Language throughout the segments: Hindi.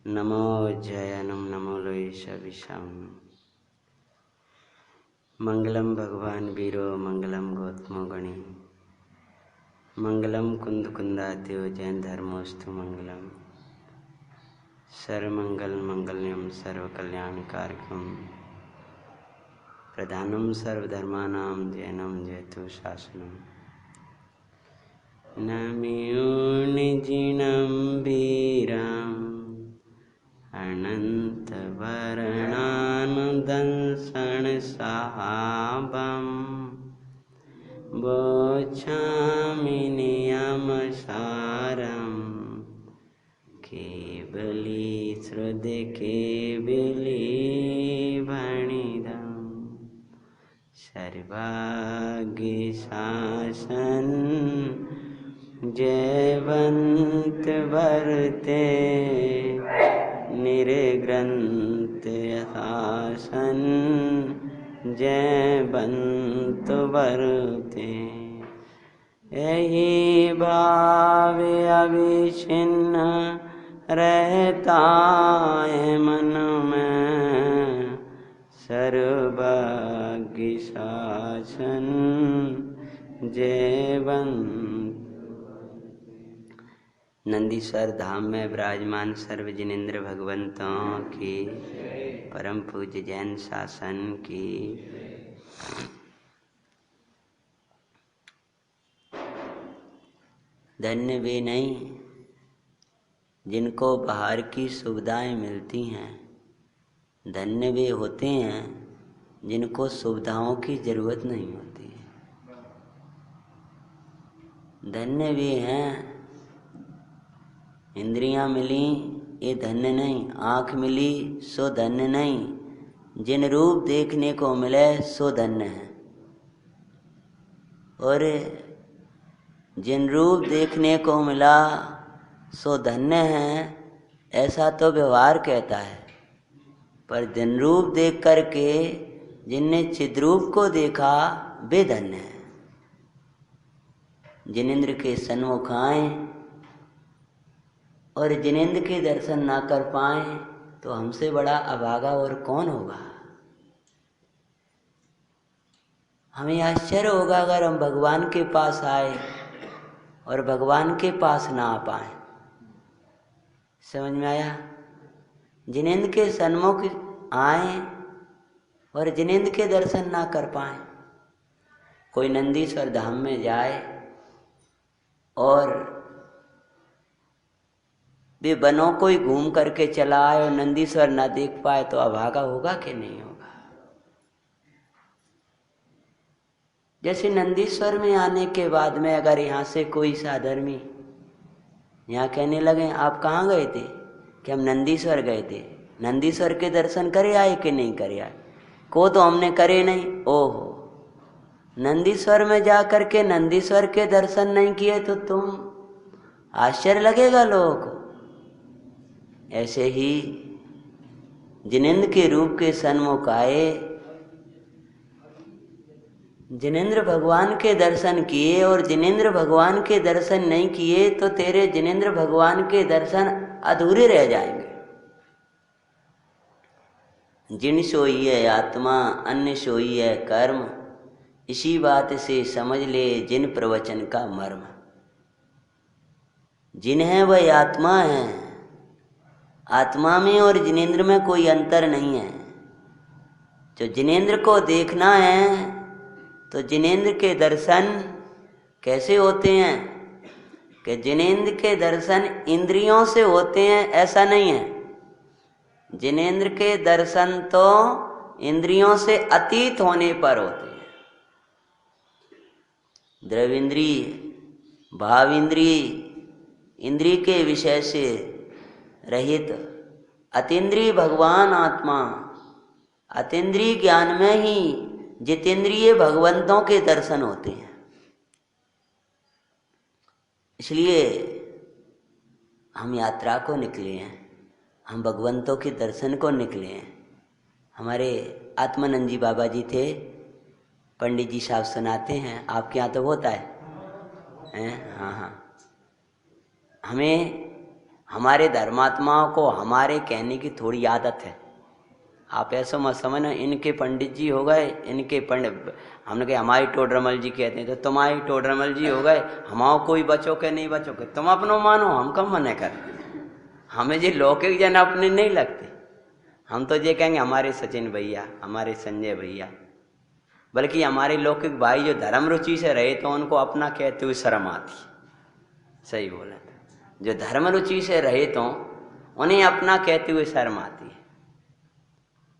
नमो जयनम नमो लोईशविषम। मंगलम भगवान वीरो मंगलम गौतमो गणी मंगलम कुंद कुंदात्यो जैन धर्मोस्तु मंगलम। सर्वमंगल मंगल्यम सर्वकल्याणकारकम प्रधानम सर्वधर्मानां जैनम जयतु शासनम। नमियो निजिनं वीरम् अनंत वर्णानुदंसन सहाबम बोच्छामि नियमसारम केवली श्रुत केवली भणिदम सर्वाग्नि शासन जयवंत वर्ते निर्ग्रंथ शासन जयवंत वर्ते। यही भाव अविच्छिन्न रहता है मन में सर्वज्ञ शासन जयवंत। नंदीश्वर धाम में विराजमान सर्व जिनेन्द्र भगवंतों की परम पूज्य जैन शासन की धन्य वे नहीं जिनको बाहर की सुविधाएं मिलती हैं, धन्य वे होते हैं जिनको सुविधाओं की जरूरत नहीं होती है। धन्य वे हैं, इंद्रियां मिली ये धन्य नहीं, आँख मिली सो धन्य नहीं, जिन रूप देखने को मिले सो धन्य है। और जिन रूप देखने को मिला सो धन्य है ऐसा तो व्यवहार कहता है, पर जिन रूप देख करके जिनने चिद्रूप को देखा वे धन्य है। जिनेन्द्र के सन्मुख आए और जिनेन्द्र के दर्शन ना कर पाए तो हमसे बड़ा अभागा और कौन होगा। हमें आश्चर्य होगा अगर हम भगवान के पास आए और भगवान के पास ना आ पाए। समझ में आया? जिनेन्द्र के सन्मुख आए और जिनेन्द्र के दर्शन ना कर पाए। कोई नंदीश्वर धाम में जाए और वे वनों को ही घूम करके चला आए और नंदीश्वर ना देख पाए तो अभागा होगा कि नहीं होगा। जैसे नंदीश्वर में आने के बाद में अगर यहाँ से कोई साधर्मी यहाँ कहने लगे आप कहाँ गए थे, कि हम नंदीश्वर गए थे, नंदीश्वर के दर्शन करे आए कि नहीं करे आए, को तो हमने करे नहीं। ओहो, नंदीश्वर में जा करके नंदीश्वर के दर्शन नहीं किए तो तुम आश्चर्य लगेगा लोगों को। ऐसे ही जिनेन्द्र के रूप के सन्मुख आए, जिनेन्द्र भगवान के दर्शन किए और जिनेन्द्र भगवान के दर्शन नहीं किए तो तेरे जिनेन्द्र भगवान के दर्शन अधूरे रह जाएंगे। जिन सोई है आत्मा अन्य सोई है कर्म, इसी बात से समझ ले जिन प्रवचन का मर्म। जिन है वह आत्मा है, आत्मा में और जिनेन्द्र में कोई अंतर नहीं है। जो जिनेन्द्र को देखना है तो जिनेन्द्र के दर्शन कैसे होते हैं, कि जिनेन्द्र के दर्शन इंद्रियों से होते हैं ऐसा नहीं है। जिनेन्द्र के दर्शन तो इंद्रियों से अतीत होने पर होते हैं। द्रव्येंद्रिय, भाव इंद्रिय, इंद्रिय के विषय से रहित अतीन्द्रिय भगवान आत्मा, अतीन्द्रिय ज्ञान में ही जितेंद्रिय भगवंतों के दर्शन होते हैं। इसलिए हम यात्रा को निकले हैं, हम भगवंतों के दर्शन को निकले हैं। हमारे आत्मानंद जी बाबा जी थे, पंडित जी साहब सुनाते हैं, आपके यहाँ तो होता है? हाँ हाँ, हमारे धर्मात्माओं को हमारे कहने की थोड़ी आदत है। आप ऐसा मत समझना इनके पंडित जी हो गए, इनके पंडित, हमने कहा हमारी टोडरमल जी कहते हैं तो तुम्हारी टोडरमल जी हो गए, हमाओ कोई बचो के नहीं बचो के, तुम अपनो मानो, हम कम मने कर। हमें जी लौकिक जन अपने नहीं लगते, हम तो ये कहेंगे हमारे सचिन भैया, हमारे संजय भैया, बल्कि हमारे लौकिक भाई जो धर्म रुचि से रहे तो उनको अपना कहते हुए शर्म आती। सही बोला था, जो धर्म रुचि से रहे तो उन्हें अपना कहते हुए शर्म आती है।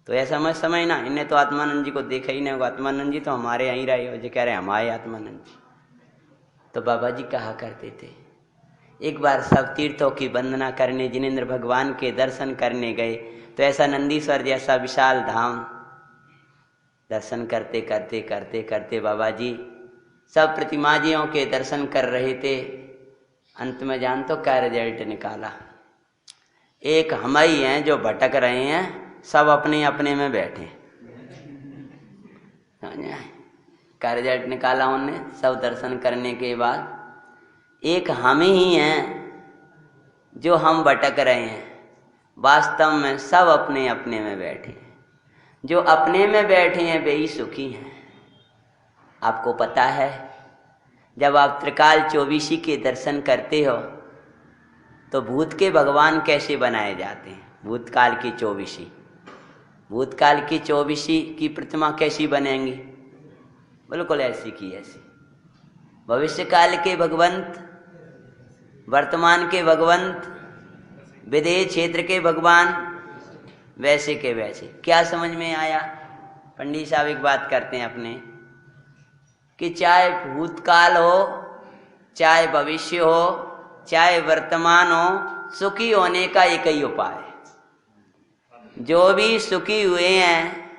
तो ऐसा मत समझना इन्हें तो आत्मानंद जी को देखा ही नहीं होगा, आत्मानंद जी तो हमारे यहीं रहे हो, जो कह रहे हैं हमारे आत्मानंद जी। तो बाबा जी कहा करते थे, एक बार सब तीर्थों की वंदना करने जिनेंद्र भगवान के दर्शन करने गए, तो ऐसा नंदीश्वर जैसा विशाल धाम दर्शन करते करते करते करते बाबा जी सब प्रतिमाजियों के दर्शन कर रहे थे। अंत में जान तो क्या रिजल्ट निकाला, एक हम ही हैं जो भटक रहे हैं, सब अपने अपने में बैठे। क्या रिजल्ट निकाला उनने सब दर्शन करने के बाद, एक हम ही हैं जो हम भटक रहे हैं, वास्तव में सब अपने अपने में बैठे हैं। जो अपने में बैठे हैं वे ही सुखी हैं। आपको पता है जब आप त्रिकाल चौबीसी के दर्शन करते हो तो भूत के भगवान कैसे बनाए जाते हैं। भूतकाल की चौबीसी, भूतकाल की चौबीसी की प्रतिमा कैसी बनेंगी, बिल्कुल ऐसी की ऐसी। भविष्य काल के भगवंत, वर्तमान के भगवंत, विदेह क्षेत्र के भगवान, वैसे के वैसे। क्या समझ में आया? पंडित साहब एक बात करते हैं अपने कि चाहे भूतकाल हो, चाहे भविष्य हो, चाहे वर्तमान हो, सुखी होने का एक ही उपाय है। जो भी सुखी हुए हैं,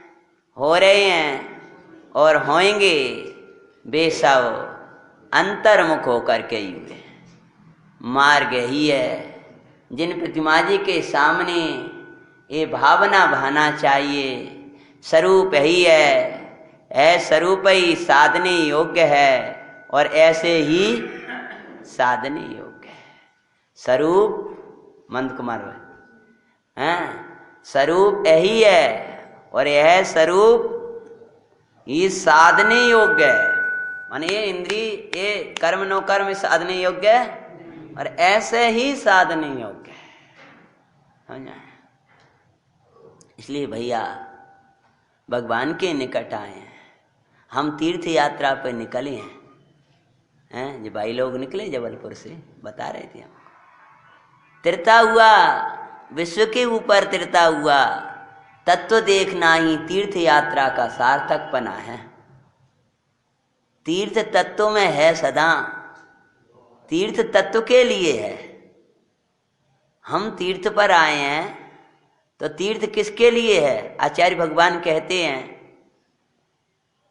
हो रहे हैं और होंगे, वे सब अंतर्मुख होकर के ही हुए। मार्ग ही है। जिन प्रतिमा जी के सामने ये भावना बहाना चाहिए, स्वरूप ही है स्वरूप ही साधने योग्य है, और ऐसे ही साधने योग्य है। स्वरूप मंद कुमार स्वरूप यही है और यह स्वरूप ही साधने योग्य है। माने ये इंद्रिय, ये कर्म नो कर्म साधने योग्य है और ऐसे ही साधने योग्य है। इसलिए भैया भगवान के निकट आए हैं, हम तीर्थ यात्रा पर निकले हैं। जो भाई लोग निकले जबलपुर से बता रहे थे, हम तिरता हुआ विश्व के ऊपर तिरता हुआ, तत्व देखना ही तीर्थ यात्रा का सार्थकपना है। तीर्थ तत्व में है सदा, तीर्थ तत्व के लिए है। हम तीर्थ पर आए हैं तो तीर्थ किसके लिए है? आचार्य भगवान कहते हैं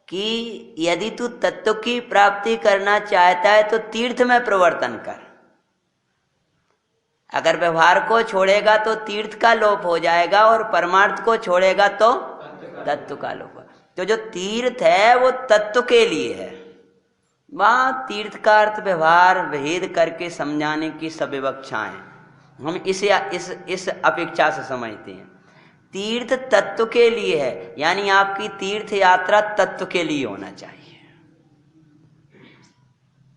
कि यदि तू तत्व की प्राप्ति करना चाहता है तो तीर्थ में प्रवर्तन कर। अगर व्यवहार को छोड़ेगा तो तीर्थ का लोप हो जाएगा और परमार्थ को छोड़ेगा तो तत्व का लोप। तो जो तीर्थ है वो तत्व के लिए है। वहां तीर्थ का अर्थ व्यवहार भेद करके समझाने की सब विवक्षाएं हम इसे इस अपेक्षा से समझते हैं। तीर्थ तत्व के लिए है, यानी आपकी तीर्थ यात्रा तत्व के लिए होना चाहिए।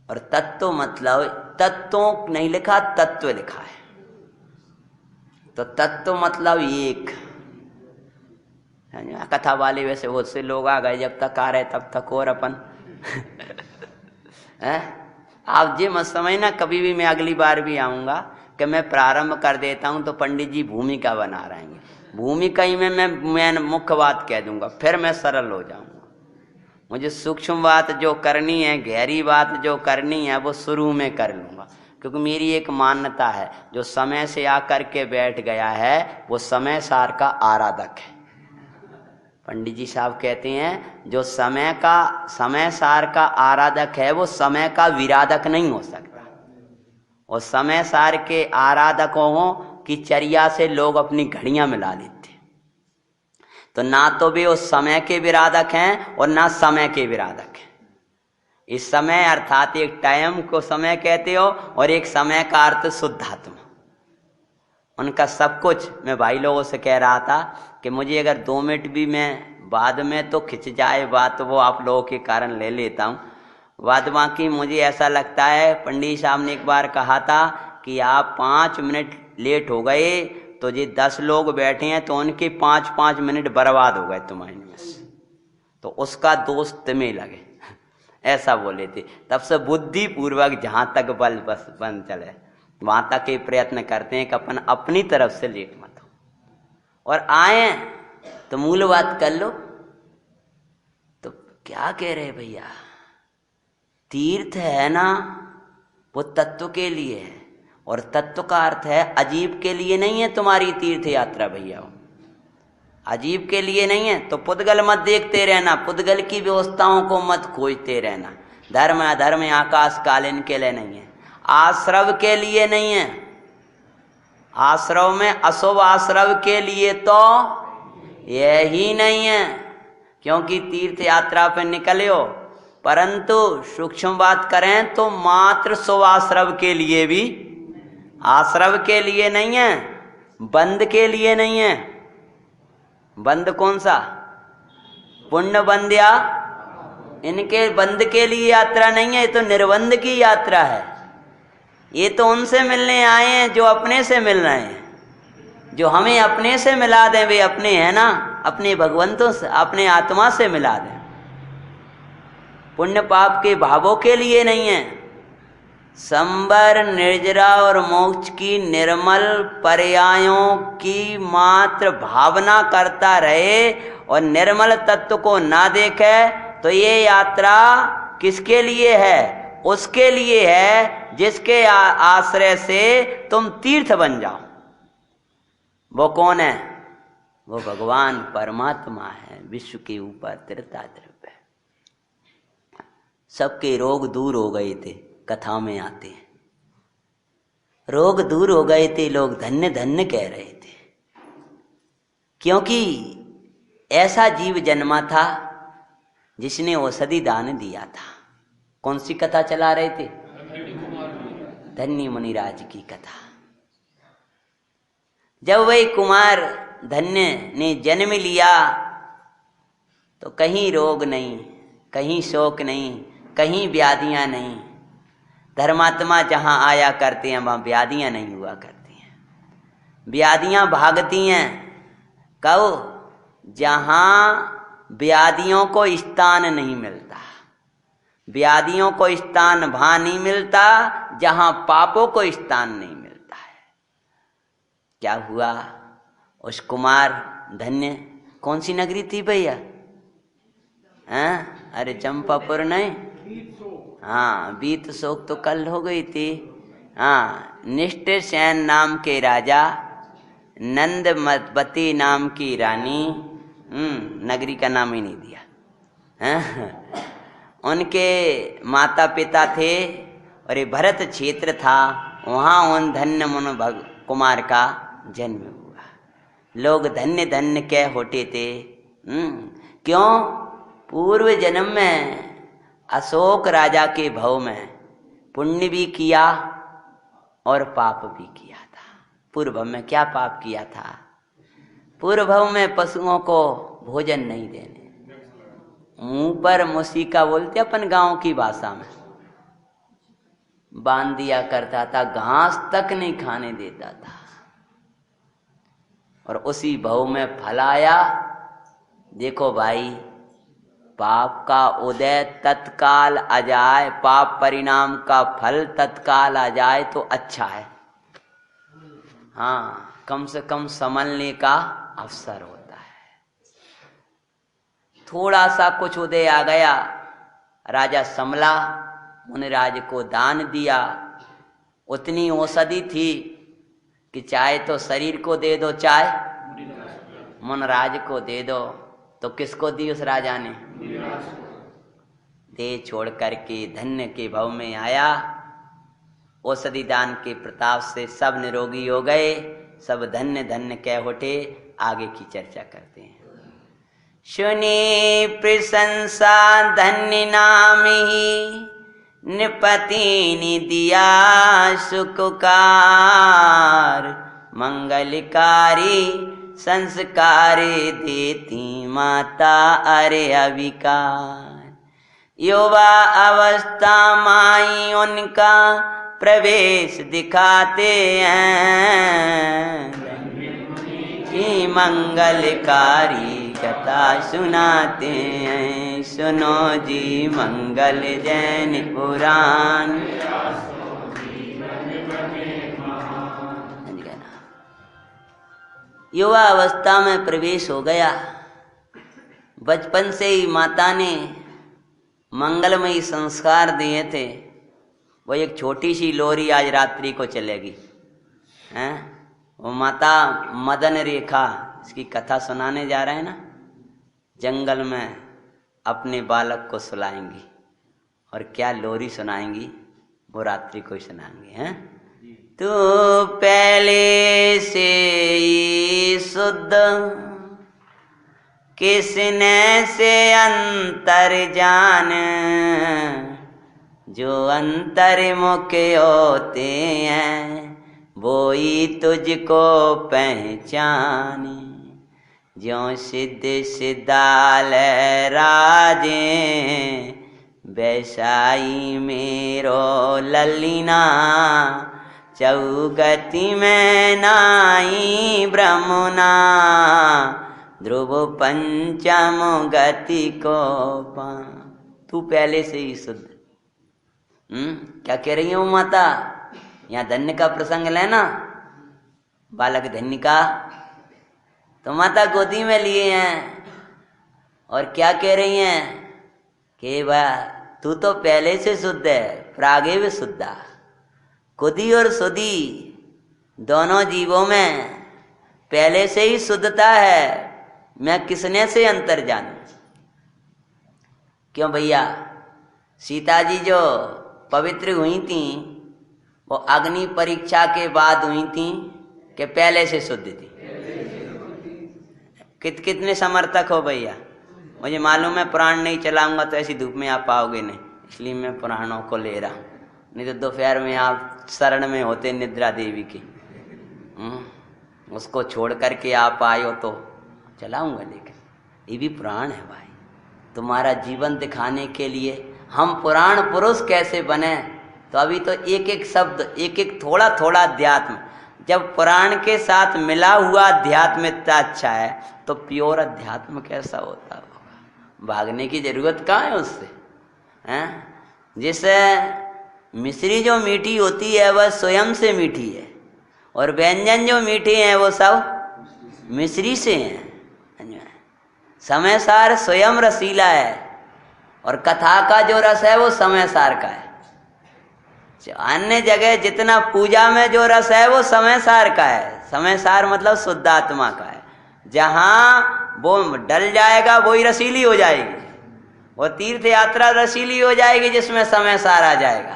और तत्व मतलब तत्वों नहीं लिखा, तत्व लिखा है। तो तत्व मतलब एक। कथा वाले वैसे बहुत से लोग आ गए, जब तक आ रहे तब तक और अपन आप ये मत समझना कभी भी मैं अगली बार भी आऊंगा कि मैं प्रारंभ कर देता हूं तो पंडित जी भूमिका बना रहेंगे। भूमिका ही में मैं मुख्य बात कह दूंगा, फिर मैं सरल हो जाऊंगा। मुझे सूक्ष्म बात जो करनी है, गहरी बात जो करनी है, वो शुरू में कर लूंगा। क्योंकि मेरी एक मान्यता है, जो समय से आकर के बैठ गया है वो समय सार का आराधक है। पंडित जी साहब कहते हैं जो समय सार का आराधक है वो समय का विराधक नहीं हो सकता। और समय सार के आराधकों की चर्या से लोग अपनी घड़ियां मिला लेते। तो ना तो वे उस समय के विराधक हैं और ना समय के विराधक हैं। इस समय अर्थात एक टाइम को समय कहते हो और एक समय का अर्थ शुद्धात्मा। उनका सब कुछ। मैं भाई लोगों से कह रहा था कि मुझे अगर 2 मिनट भी मैं बाद में तो खिंच जाए बात, तो वो आप लोगों के कारण ले लेता हूँ। बाद बाकी मुझे ऐसा लगता है, पंडित साहब ने एक बार कहा था कि आप 5 मिनट लेट हो गए तो ये 10 लोग बैठे हैं तो उनके 5-5 मिनट बर्बाद हो गए तुम्हारे में से, तो उसका दोष तुम्हें लगे, ऐसा बोले थे। तब से बुद्धि पूर्वक जहां तक बल बस बन चले वहां तक के प्रयत्न करते हैं कि अपन अपनी तरफ से लेट मत हो, और आए तो मूल बात कर लो। तो क्या कह रहे भैया, तीर्थ है ना वो तत्व के लिए है, और तत्व का अर्थ है अजीब के लिए नहीं है तुम्हारी तीर्थ यात्रा भैया, अजीब के लिए नहीं है। तो पुद्गल मत देखते रहना, पुद्गल की व्यवस्थाओं को मत खोजते रहना। धर्म अधर्म आकाश कालीन के लिए नहीं है, आश्रव के लिए नहीं है। आश्रव में अशुभ आश्रव के लिए तो यही नहीं है, क्योंकि तीर्थ यात्रा पे निकले हो। परंतु सूक्ष्म बात करें तो मात्र शुभ आश्रव के लिए भी, आश्रव के लिए नहीं है, बंद के लिए नहीं है। बंद कौन सा, पुण्य बंद या इनके बंद के लिए यात्रा नहीं है, ये तो निर्बंध की यात्रा है। ये तो उनसे मिलने आए हैं जो अपने से मिल रहे हैं, जो हमें अपने से मिला दें, वे अपने हैं ना, अपने भगवंतों से, अपने आत्मा से मिला दें। पुण्य पाप के भावों के लिए नहीं है। संबर निर्जरा और मोक्ष की निर्मल पर्यायों की मात्र भावना करता रहे और निर्मल तत्व को ना देखे, तो ये यात्रा किसके लिए है? उसके लिए है जिसके आश्रय से तुम तीर्थ बन जाओ। वो कौन है? वो भगवान परमात्मा है, विश्व के ऊपर त्रिताद्रव्य। सबके रोग दूर हो गए थे, कथा में आते हैं, रोग दूर हो गए थे, लोग धन्य धन्य कह रहे थे, क्योंकि ऐसा जीव जन्मा था जिसने औषधि दान दिया था। कौन सी कथा चला रहे थे? धन्य मुनिराज की कथा। जब वही कुमार धन्य ने जन्म लिया तो कहीं रोग नहीं, कहीं शोक नहीं, कहीं व्याधियां नहीं। धर्मात्मा जहां आया करते हैं वहां व्याधियां नहीं हुआ करती हैं। व्याधियां भागती हैं कब? जहां व्याधियों को स्थान नहीं मिलता। व्याधियों को स्थान वहां नहीं मिलता जहां पापों को स्थान नहीं मिलता है। क्या हुआ? उस कुमार धन्य, कौन सी नगरी थी भैया? अरे चंपापुर नहीं, हाँ बीत शोक तो कल हो गई थी। हाँ, निष्ठ सेन नाम के राजा, नंदमती नाम की रानी, नगरी का नाम ही नहीं दिया। उनके माता पिता थे और ये भरत क्षेत्र था, वहाँ उन धन्य मुन कुमार का जन्म हुआ। लोग धन्य धन्य कह होते थे। क्यों? पूर्व जन्म में अशोक राजा के भव में पुण्य भी किया और पाप भी किया था। पूर्व भव में क्या पाप किया था? पूर्व भव में पशुओं को भोजन नहीं देने, मुंह पर मुसीका बोलते अपन गांव की भाषा में, बांध दिया करता था, घास तक नहीं खाने देता था। और उसी भव में फलाया। देखो भाई, पाप का उदय तत्काल आ जाए, पाप परिणाम का फल तत्काल आ जाए तो अच्छा है। हाँ, कम से कम संभलने का अवसर होता है। थोड़ा सा कुछ उदय आ गया, राजा संभला, मुनिराज को दान दिया। उतनी औषधि थी कि चाहे तो शरीर को दे दो, चाहे मुनिराज को दे दो। तो किसको दी उस राजा ने? दे छोड़ करके धन्य के भव में आया। औषधि दान के प्रताप से सब निरोगी हो गए, सब धन्य धन्य कह उठे। आगे की चर्चा करते हैं। सुनी प्रशंसा धन्य नाम ही, नृपति ने दिया सुखकार, मंगलकारी संस्कार देती माता अरे अविकार। युवा अवस्था माई उनका प्रवेश दिखाते हैं, कि मंगलकारी कथा सुनाते हैं। सुनो जी मंगल जैन पुराण। युवा अवस्था में प्रवेश हो गया। बचपन से ही माता ने मंगलमयी संस्कार दिए थे। वो एक छोटी सी लोरी आज रात्रि को चलेगी, हैं? वो माता मदन रेखा, इसकी कथा सुनाने जा रहे हैं ना, जंगल में अपने बालक को सुलाएंगी। और क्या लोरी सुनाएंगी, वो रात्रि को सुनाएंगे, हैं? तू पहले से ही शुद्ध, किसने से अंतर जान, जो अंतर्मुख होते हैं वो ही तुझको पहचाने। ज्यों सिद्ध सिद्धालय राजे, वैसाई मेरो ललीना, चौगति में नाई ब्रह्मना, ध्रुव पंचम गति को पा। तू पहले से ही शुद्ध। क्या कह रही हूँ माता? यहाँ धन्य का प्रसंग लेना, बालक धन्य का, तो माता गोदी में लिए हैं और क्या कह रही हैं कि वाह तू तो पहले से शुद्ध है, प्रागे भी शुद्धा। खुदी और सुधी दोनों जीवों में पहले से ही शुद्धता है, मैं किसने से अंतर जानूं। क्यों भैया? सीता जी जो पवित्र हुई थी वो अग्नि परीक्षा के बाद हुई थी कि पहले से शुद्ध थी? कितने समर्थक हो भैया? मुझे मालूम है पुराण नहीं चलाऊंगा तो ऐसी धूप में आप पाओगे नहीं, इसलिए मैं पुराणों को ले रहा हूँ। नहीं तो दोपहर में आप शरण में होते निद्रा देवी की, उसको छोड़ करके आप आए हो तो चलाऊंगा, लेकिन ये भी पुराण है भाई, तुम्हारा जीवन दिखाने के लिए। हम पुराण पुरुष कैसे बने? तो अभी तो एक एक शब्द, एक एक थोड़ा थोड़ा अध्यात्म, जब पुराण के साथ मिला हुआ अध्यात्म इतना अच्छा है तो प्योर अध्यात्म कैसा होता होगा? भागने की जरूरत कहाँ है उससे, हैं? जिससे मिश्री जो मीठी होती है वह स्वयं से मीठी है, और व्यंजन जो मीठे हैं वो सब मिश्री से हैं। समय सार स्वयं रसीला है, और कथा का जो रस है वो समय सार का है। अन्य जगह जितना पूजा में जो रस है वो समय सार का है। समय सार मतलब शुद्ध आत्मा का है। जहां वो डल जाएगा वही रसीली हो जाएगी। वो तीर्थ यात्रा रसीली हो जाएगी जिसमें समय सार आ जाएगा,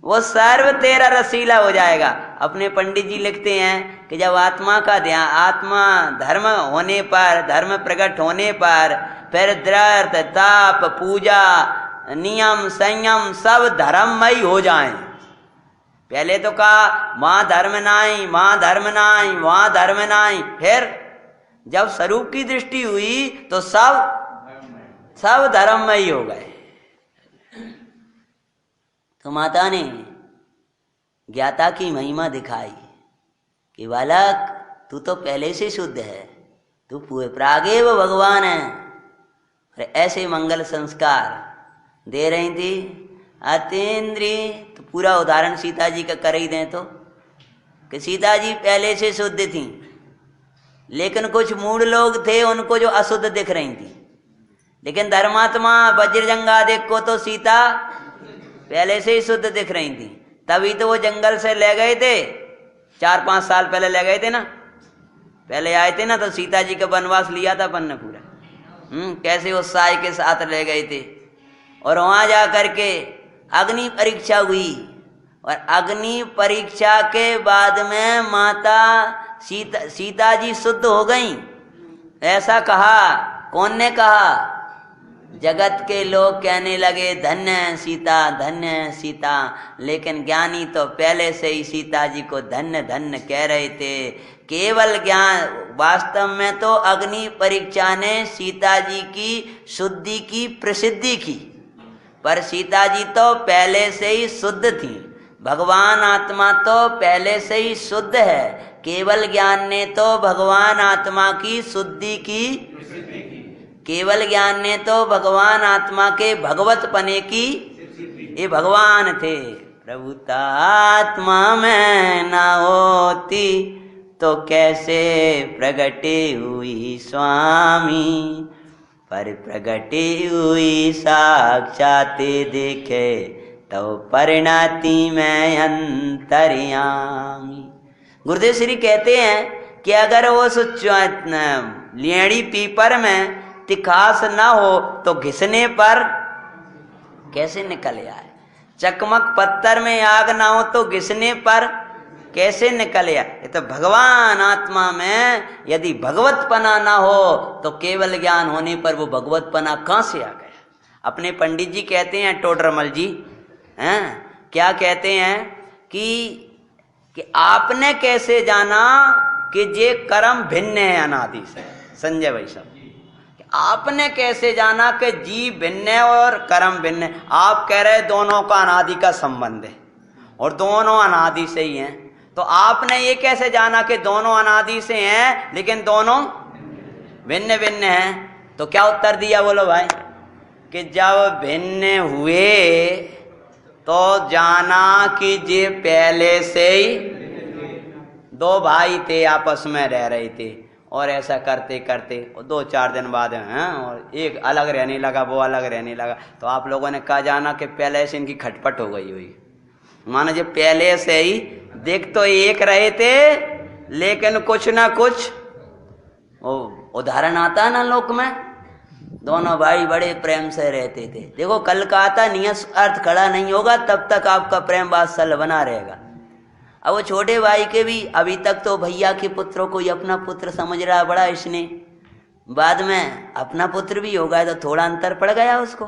वो सर्व तेरा रसीला हो जाएगा। अपने पंडित जी लिखते हैं कि जब आत्मा का ध्यान, आत्मा धर्म होने पर, धर्म प्रकट होने पर फिर द्रर्थ ताप पूजा नियम संयम सब धर्ममय हो जाएं। पहले तो कहा वहां धर्म नाई, वहां धर्म नाई, वहां धर्म नाई, फिर जब स्वरूप की दृष्टि हुई तो सब धर्ममय हो गए। तो माता ने ज्ञाता की महिमा दिखाई कि बालक तू तो पहले से शुद्ध है, तू प्रागेव भगवान है। और ऐसे मंगल संस्कार दे रही थी अतीन्द्रिय। तो पूरा उदाहरण सीता जी का कर ही दें तो, कि सीता जी पहले से शुद्ध थी, लेकिन कुछ मूढ़ लोग थे उनको जो अशुद्ध दिख रही थी। लेकिन धर्मात्मा वज्रजंगादिक को तो सीता पहले से ही शुद्ध दिख रही थी, तभी तो वो जंगल से ले गए थे। 4-5 साल पहले ले गए थे ना, पहले आए थे ना, तो सीता जी का वनवास लिया था अपन ने पूरा। कैसे उत्साह के साथ ले गए थे। और वहां जा करके अग्नि परीक्षा हुई, और अग्नि परीक्षा के बाद में माता सीता जी शुद्ध हो गई, ऐसा कहा। कौन ने कहा? जगत के लोग कहने लगे धन्य है सीता, धन्य है सीता, लेकिन ज्ञानी तो पहले से ही सीता जी को धन्य धन्य कह रहे थे। केवल ज्ञान, वास्तव में तो अग्नि परीक्षा ने सीता जी की शुद्धि की प्रसिद्धि की, पर सीता जी तो पहले से ही शुद्ध थी। भगवान आत्मा तो पहले से ही शुद्ध है, केवल ज्ञान ने तो भगवान आत्मा की शुद्धि की, केवल ज्ञान ने तो भगवान आत्मा के भगवत पने की, ये भगवान थे। प्रभुता आत्मा में ना होती तो कैसे प्रगटे हुई स्वामी, पर प्रगटे हुई साक्षात देखे तो परिणति में अंतर्यामी। गुरुदेव श्री कहते हैं कि अगर वो लेड़ी पीपर में तिखास ना हो तो घिसने पर कैसे निकल आए, चकमक पत्थर में आग ना हो तो घिसने पर कैसे निकल आए। ये तो भगवान आत्मा में यदि भगवतपना ना हो तो केवल ज्ञान होने पर वो भगवतपना कहां से आ गया। अपने पंडित जी कहते हैं, टोडरमल जी हैं, क्या कहते हैं कि आपने कैसे जाना कि ये कर्म भिन्न है अनादि से। संजय भाई साहब, आपने कैसे जाना कि जीव भिन्न है और कर्म भिन्न है। आप कह रहे दोनों का अनादि का संबंध है और दोनों अनादि से ही हैं, तो आपने ये कैसे जाना कि दोनों अनादि से हैं लेकिन दोनों भिन्न भिन्न हैं। तो क्या उत्तर दिया बोलो भाई, कि जब भिन्न हुए तो जाना कि ये पहले से ही दो भाई थे, आपस में रह रहे थे और ऐसा करते करते 2-4 दिन बाद हैं और एक अलग रहने लगा, वो अलग रहने लगा। तो आप लोगों ने कहा जाना कि पहले से इनकी खटपट हो गई हुई, मानो जो पहले से ही देख तो एक रहे थे लेकिन कुछ ना कुछ उदाहरण आता ना लोक में, दोनों भाई बड़े प्रेम से रहते थे। देखो कल का आता नियत अर्थ खड़ा नहीं होगा तब तक आपका प्रेम वात्सल्य बना रहेगा। अब वो छोटे भाई के भी अभी तक तो भैया के पुत्रों को ही अपना पुत्र समझ रहा बड़ा इसने, बाद में अपना पुत्र भी होगा तो थोड़ा अंतर पड़ गया उसको।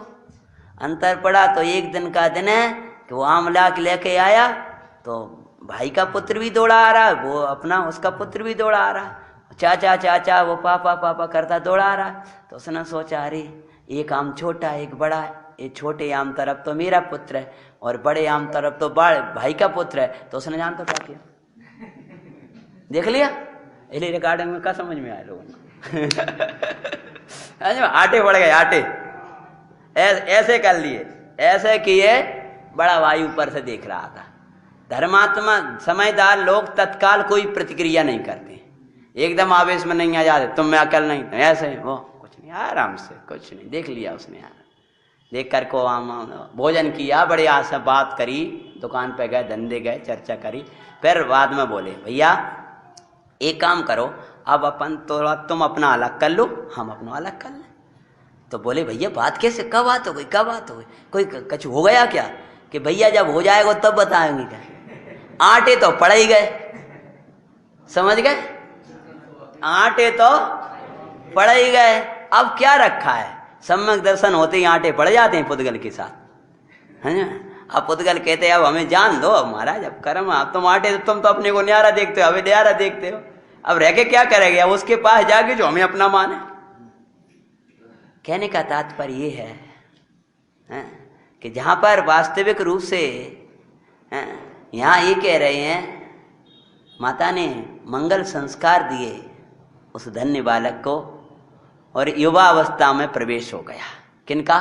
अंतर पड़ा तो एक दिन का दिन है कि वो आम लाख लेके आया तो भाई का पुत्र भी दौड़ा आ रहा, वो अपना उसका पुत्र भी दौड़ा आ रहा, चाचा चाचा वो पापा पापा करता दौड़ा आ रहा। तो उसने सोचा अरे एक आम छोटा एक बड़ा है, ये छोटे आम तरफ तो मेरा पुत्र है और बड़े आम तरफ तो भाई का पुत्र है। तो उसने जान तो क्या किया, देख लिया इले रिकॉर्डिंग में क्या समझ में आया लोगों को आटे पड़ गए, आटे ऐसे कर लिए, ऐसे किए, बड़ा भाई ऊपर से देख रहा था। धर्मात्मा समझदार लोग तत्काल कोई प्रतिक्रिया नहीं करते, एकदम आवेश में नहीं आ जाते, तुम में अकल नहीं, ऐसे वो कुछ नहीं, आराम से कुछ नहीं, देख लिया उसने यार, देख कर को भोजन किया, बड़े आशा बात करी, दुकान पे गए, धंधे गए, चर्चा करी, फिर बाद में बोले भैया एक काम करो, अब अपन तो तुम अपना अलग कर लो, हम अपना अलग कर लें। तो बोले भैया बात कैसे, कब बात हो गई, कब बात हो गई, कोई कुछ हो गया क्या? कि भैया जब हो जाएगा तब बताएंगे क्या, आटे तो पड़ ही गए, समझ गए, आटे तो पड़ ही गए, अब क्या रखा है। सम्यक दर्शन होते ही आटे पड़ जाते हैं पुद्गल के साथ, है ना। अब पुद्गल कहते हैं अब हमें जान दो, अब महाराज अब कर्म, अब तुम आटे तुम तो अपने को न्यारा देखते हो, हमें न्यारा देखते हो, अब रह के क्या करेंगे, अब उसके पास जाके जो हमें अपना माने। कहने का तात्पर्य ये है कि जहां पर वास्तविक रूप से यहाँ ये कह रहे हैं माता ने मंगल संस्कार दिए उस धन्य बालक को और युवा अवस्था में प्रवेश हो गया। किनका?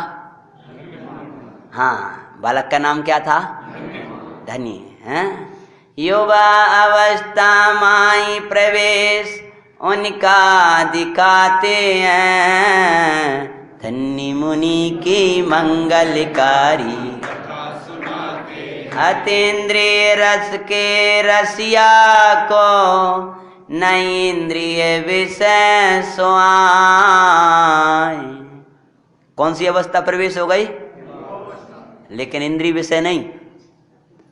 हाँ, बालक का नाम क्या था? धन्य है। युवा अवस्था माई प्रवेश उनका दिखाते हैं, धन्य मुनि की मंगलकारी, अतीन्द्रिय रस के रसिया को नई इंद्रिय विषय सुआए। कौन सी अवस्था प्रवेश हो गई? लेकिन इंद्रिय विषय नहीं,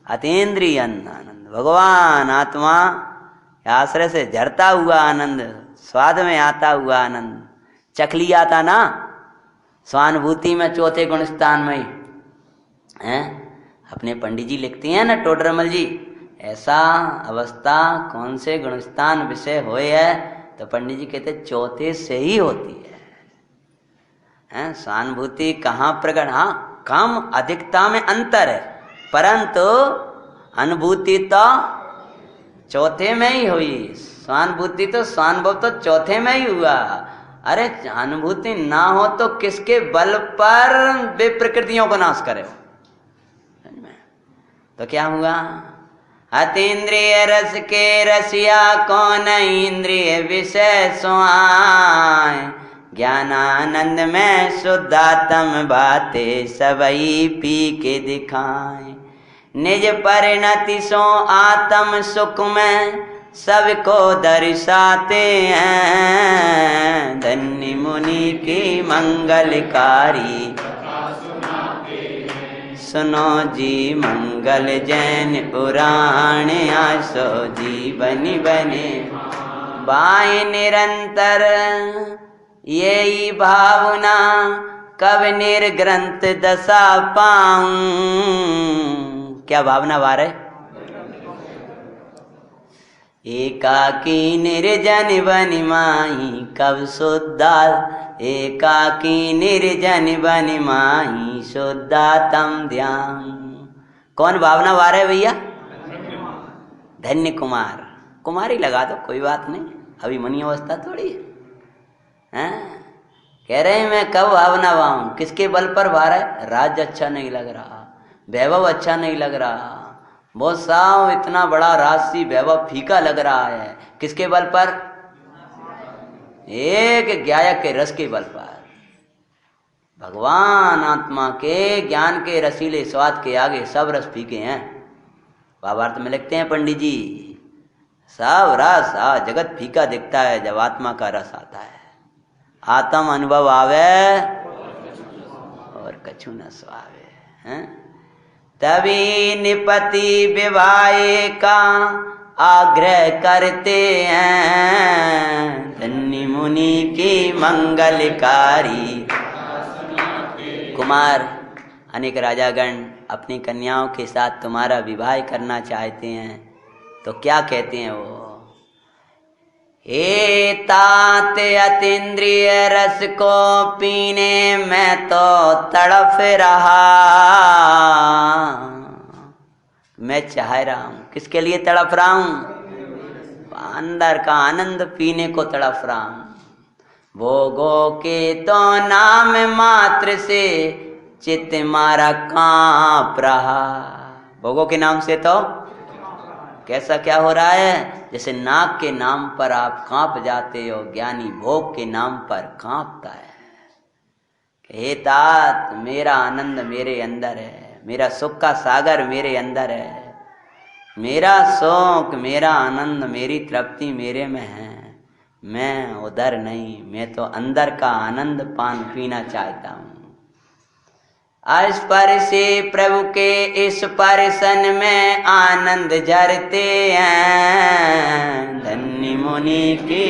अतीन्द्रिय आनंद, भगवान आत्मा आश्रय से झरता हुआ आनंद, स्वाद में आता हुआ आनंद, चख लिया था ना, स्वानुभूति में चौथे गुण स्थान में हैं। अपने पंडित जी लिखते हैं ना टोडरमल जी, ऐसा अवस्था कौन से गुणस्थान विषय होए है, तो पंडित जी कहते चौथे से ही होती है। स्वानुभूति कहाँ प्रकट, हाँ कम अधिकता में अंतर है, परंतु अनुभूति तो चौथे में ही हुई। स्वानुभूति तो स्वानुभव तो चौथे में ही हुआ। अरे अनुभूति ना हो तो किसके बल पर वे प्रकृतियों को नाश करे, तो क्या हुआ? अतीन्द्रिय रस के रसिया कौन इंद्रिय विषय सुहाए, ज्ञानानंद में शुद्धात्म बातें सबई पी के दिखाए, निज परिणति सो आत्म सुख में सबको दर्शाते हैं, धन्य मुनि की मंगलकारी सुनो जी मंगल जैन पुराण, आसो जीवनी बने बाई निरंतर, यही भावना कब निर्ग्रंथ दशा पाऊं। क्या भावना वार है? एकाकी निर्जन बनि माही कब शुद्धा, एकाकी निर्जन बनि माही शुद्धातम ध्यान। कौन भावना वार है भैया? धन्य कुमार। कुमारी लगा दो, कोई बात नहीं, अभी मुनि अवस्था थोड़ी है। कह रहे हैं मैं कब भावना वाऊं, किसके बल पर वार है? राज्य अच्छा नहीं लग रहा, वैभव अच्छा नहीं लग रहा, बहुत साव इतना बड़ा राशि वैभव फीका लग रहा है, किसके बल पर? एक गायक के रस के बल पर। भगवान आत्मा के ज्ञान के रसीले स्वाद के आगे सब रस फीके हैं। भावार्थ में लिखते हैं पंडित जी, सब रस जगत फीका दिखता है जब आत्मा का रस आता है, आत्म अनुभव आवे और कछु न स्वावे हैं। तभी निपति विवाह का आग्रह करते हैं, धन्य मुनि की मंगलकारी। कुमार अनेक राजागण अपनी कन्याओं के साथ तुम्हारा विवाह करना चाहते हैं, तो क्या कहते हैं वो? हे तात अतीन्द्रिय रस को पीने में तो तड़फ रहा, मैं चाह रहा हूं, किसके लिए तड़प रहा हूं? अंदर का आनंद पीने को तड़प रहा हूं। भोगों के तो नाम मात्र से चित्त मारा कांप रहा। भोगों के नाम से तो कैसा क्या हो रहा है? जैसे नाग के नाम पर आप कांप जाते हो, ज्ञानी भोग के नाम पर कांपता है। हे तात, मेरा आनंद मेरे अंदर है, मेरा सुख का सागर मेरे अंदर है, मेरा शौक, मेरा आनंद, मेरी तृप्ति मेरे में है, मैं उधर नहीं, मैं तो अंदर का आनंद पान पीना चाहता हूँ। स्पर्शे प्रभु के इस स्पर्शन में आनंद झरते हैं, धन्य मुनि की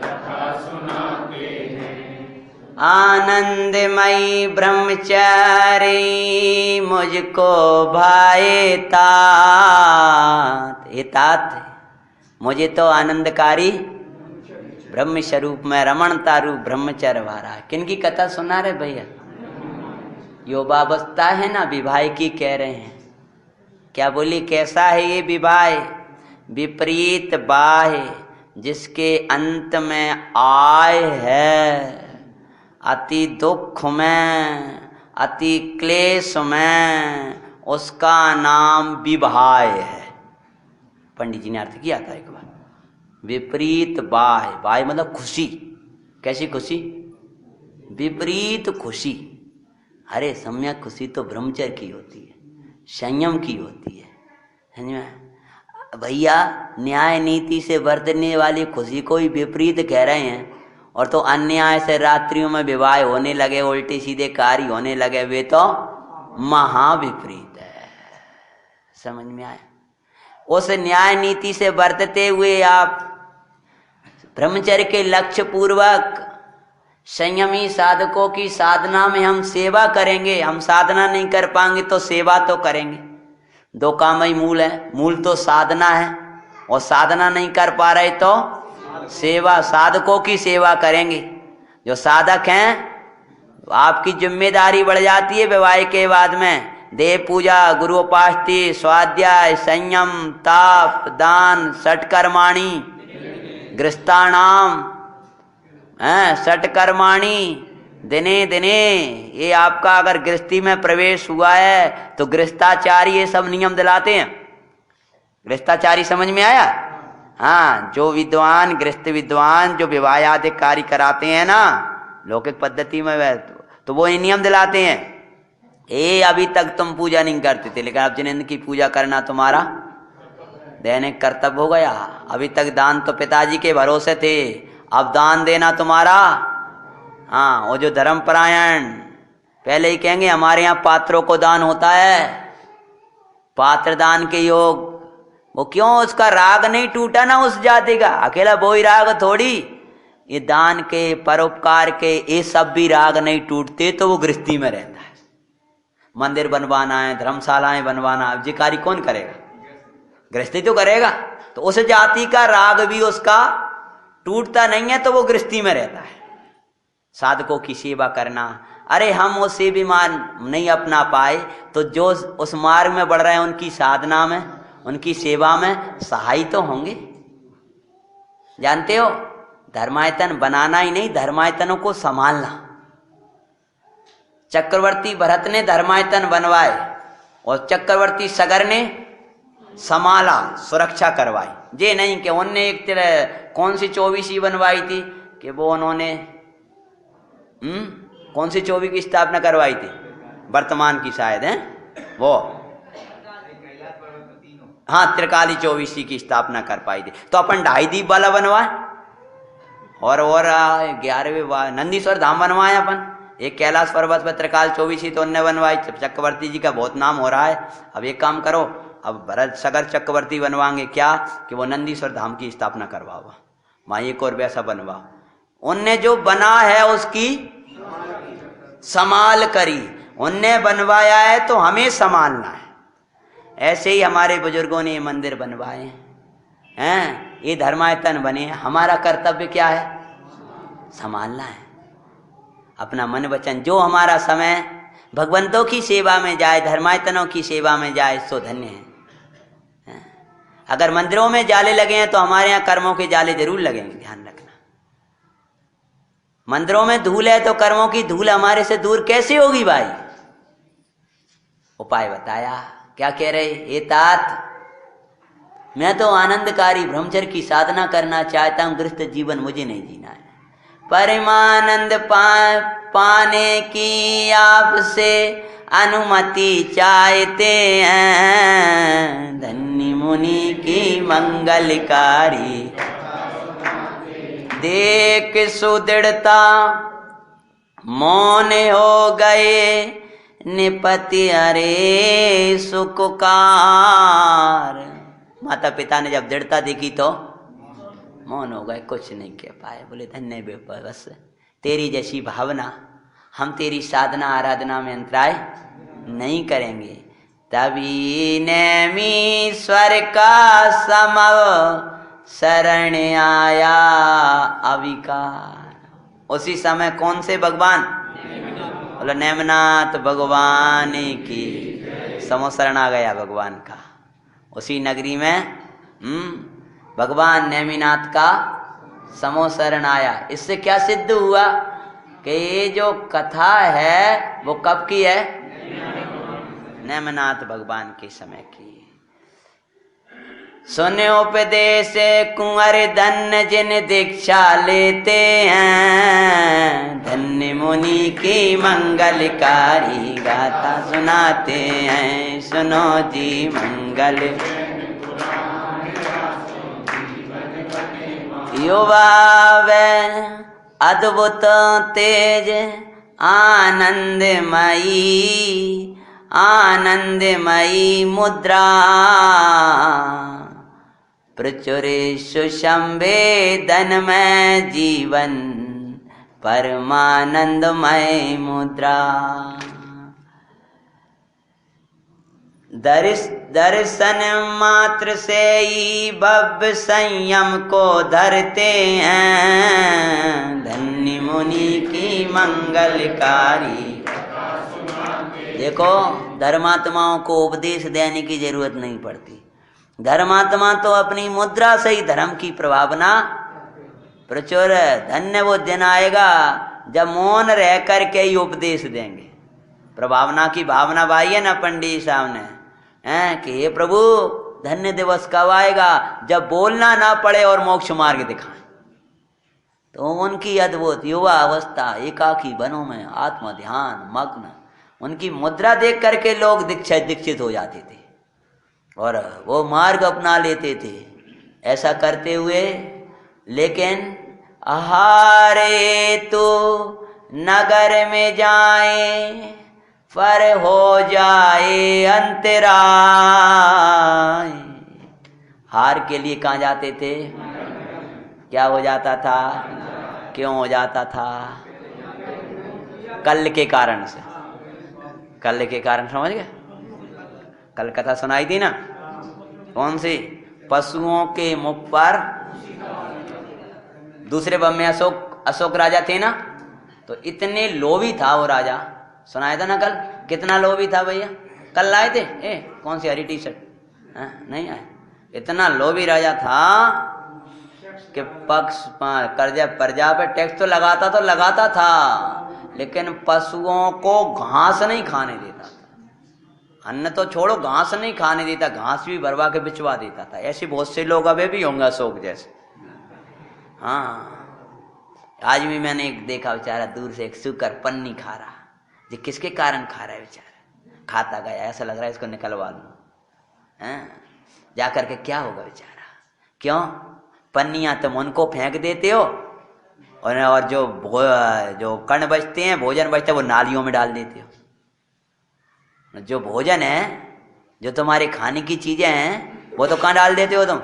कथा सुनाते हैं। आनंदमयी ब्रह्मचारी मुझको भाए तात, हे तात मुझे तो आनंदकारी ब्रह्म स्वरूप में रमणता रूप ब्रह्मचर्य वारा। किनकी कथा सुना रहे भैया? योगावस्था है ना, विवाह की कह रहे हैं। क्या बोली? कैसा है ये विवाह? विपरीत बाह जिसके अंत में आय है, अति दुख में, अति क्लेश में, उसका नाम विवाह है। पंडित जी ने अर्थ किया था एक बार। विपरीत बाह, बाह मतलब खुशी। कैसी खुशी? विपरीत खुशी। अरे सम्यक खुशी तो ब्रह्मचर्य की होती है, संयम की होती है, समझ में भैया? न्याय नीति से बरतने वाली खुशी को ही विपरीत कह रहे हैं, और तो अन्याय से रात्रियों में विवाह होने लगे, उल्टे सीधे कार्य होने लगे, वे तो महाविपरीत है। समझ में आया? उस न्याय नीति से बरतते हुए आप ब्रह्मचर्य के लक्ष्य पूर्वक संयमी साधकों की साधना में हम सेवा करेंगे। हम साधना नहीं कर पाएंगे तो सेवा तो करेंगे। दो काम ही मूल है। मूल तो साधना है और साधना नहीं कर पा रहे तो सेवा, साधकों की सेवा करेंगे। जो साधक हैं आपकी जिम्मेदारी बढ़ जाती है विवाह के बाद में। देव पूजा, गुरु उपासना, स्वाध्याय, संयम, ताप, दान, षटकर्माणी, गृहस्थानाम षटकर्माणी दिने दिने। ये आपका अगर गृहस्थी में प्रवेश हुआ है तो गृहस्थाचारी ये सब नियम दिलाते हैं। गृहस्थाचारी समझ में आया? हाँ, जो विद्वान, गृहस्थ विद्वान जो विवाह आदि कार्य कराते हैं ना लौकिक पद्धति में, तो वो ये नियम दिलाते हैं। अभी तक तुम पूजा नहीं करते थे, लेकिन अब जिनेंद्र की पूजा करना तुम्हारा दैनिक कर्तव्य हो गया। अभी तक दान तो पिताजी के भरोसे थे, अब दान देना तुम्हारा। हाँ, वो जो धर्मपरायण पहले ही कहेंगे हमारे यहाँ पात्रों को दान होता है, पात्र दान के योग। वो क्यों? उसका राग नहीं टूटा ना उस जाति का, अकेला वो ही राग थोड़ी। ये दान के, परोपकार के, ये सब भी राग नहीं टूटते तो वो गृहस्थी में रहता है। मंदिर बनवाना है, धर्मशालाएं बनवाना, अब ये कार्य कौन करेगा? गृहस्थी तो करेगा। तो उस जाति का राग भी उसका टूटता नहीं है तो वो गृहस्थी में रहता है। साधकों की सेवा करना, अरे हम वो सेवामान नहीं अपना पाए तो जो उस मार्ग में बढ़ रहे हैं उनकी साधना में, उनकी सेवा में सहाय तो होंगे। जानते हो, धर्मायतन बनाना ही नहीं, धर्मायतनों को संभालना। चक्रवर्ती भरत ने धर्मायतन बनवाए और चक्रवर्ती सगर ने संभाला, सुरक्षा करवाई। ये नहीं कि उनने एक तरह कौन सी 24 बनवाई थी कि वो उन्होंने कौन सी 24 की स्थापना करवाई थी? वर्तमान की शायद है वो, हाँ, त्रिकाली 24 की स्थापना कर पाई थी। तो अपन 2.5 दीप वाला बनवाए और 11वें नंदीश्वर धाम बनवाए अपन। एक कैलाश पर्वत पर त्रिकाल 24 तो उनने बनवाई। चक्रवर्ती जी का बहुत नाम हो रहा है। अब एक काम करो, अब भरत सगर चक्रवर्ती बनवाएंगे क्या कि वो नंदीश्वर धाम की स्थापना करवाओ, वहां एक और वैसा बनवाओ। उनने जो बना है उसकी संभाल करी, उनने बनवाया है तो हमें संभालना है। ऐसे ही हमारे बुजुर्गों ने मंदिर बनवाए हैं, ये धर्मायतन बने, हमारा कर्तव्य क्या है? संभालना है अपना मन वचन। जो हमारा समय भगवंतों की सेवा में जाए, धर्मायतनों की सेवा में जाए, सो धन्य है। अगर मंदिरों में जाले लगे हैं तो हमारे यहाँ कर्मों के जाले जरूर लगेंगे, ध्यान रखना। मंदिरों में धूल है तो कर्मों की धूल हमारे से दूर कैसे होगी भाई? उपाय बताया। क्या कह रहे? ये तात, मैं तो आनंदकारी ब्रह्मचर्य की साधना करना चाहता हूं, गृहस्थ जीवन मुझे नहीं जीना है। परमानंद पाने की आपसे अनुमति चाहते हैं, धन्य मुनि की मंगलकारी देख सुदृढ़ता मौन हो गए, निपति अरे सुकुकार। माता पिता ने जब दृढ़ता देखी तो मौन हो गए, कुछ नहीं कह पाए। बोले धन्य बस तेरी जैसी भावना, हम तेरी साधना आराधना में अंतराय नहीं करेंगे। तभी नेमीश्वर का समव शरण आया अविकार। उसी समय कौन से भगवान? बोले नेमनाथ भगवान की समोशरण आ गया भगवान का। उसी नगरी में भगवान नेमिनाथ का समोशरण आया। इससे क्या सिद्ध हुआ कि ये जो कथा है वो कब की है? नेमिनाथ भगवान के समय की। सुने उपदेश कुंवर धन्य जिन दीक्षा लेते हैं, धन्य मुनि की मंगलकारी गाथा सुनाते हैं। सुनो जी मंगल युवा वे अद्भुत तेज आनंदमयी, आनंदमयी मुद्रा प्रचुर सुसंवेदन में जीवन परमानंदमय मुद्रा। दर्शन मात्र से ही भव्य संयम को धरते हैं, धन्य मुनि की मंगलकारी। देखो, धर्मात्माओं को उपदेश देने की जरूरत नहीं पड़ती। धर्मात्मा तो अपनी मुद्रा से ही धर्म की प्रभावना प्रचुर। धन्य वो दिन आएगा जब मौन रह करके ही उपदेश देंगे। प्रभावना की भावना भाई है ना पंडित साहब ने हैं कि हे प्रभु, धन्य दिवस कब आएगा जब बोलना ना पड़े और मोक्ष मार्ग दिखाएं। तो उनकी अद्भुत युवा अवस्था, एकाकी वनों में आत्म ध्यान मग्न, उनकी मुद्रा देख करके लोग दीक्षित हो जाते थे और वो मार्ग अपना लेते थे। ऐसा करते हुए लेकिन हारे तो नगर में जाए, पर हो जाए अंतराय। हार के लिए कहाँ जाते थे? क्या हो जाता था? क्यों हो जाता था? कल के कारण से। कल के कारण समझ गए? कल कथा सुनाई थी ना, कौन सी? पशुओं के मुख पर दूसरे बम में अशोक राजा थे ना, तो इतने लोभी था वो राजा। सुनाया था ना कल? कितना लोभी था भैया? कल लाए थे? कौन सी हरी टी शर्ट? नहीं आए। इतना लोभी राजा था कि प्रजा पे टैक्स तो लगाता था, लेकिन पशुओं को घास नहीं खाने देता था। अन्न तो छोड़ो, घास नहीं खाने देता, घास भी भरवा के बिचवा देता था। ऐसे बहुत से लोग अभी भी होंगे अशोक जैसे। हाँ, आज भी मैंने एक देखा बेचारा दूर से एक सूकर पन्नी खा रहा। ये किसके कारण खा रहा है बेचारा? खाता गया, ऐसा लग रहा है इसको निकलवा लूं। जा करके क्या होगा बेचारा? क्यों? पन्नियां तुम उनको फेंक देते हो और जो कण बचते हैं, भोजन बचता है, वो नालियों में डाल देते हो। जो भोजन है, जो तुम्हारे खाने की चीजें हैं, वो तो कहाँ डाल देते हो तुम?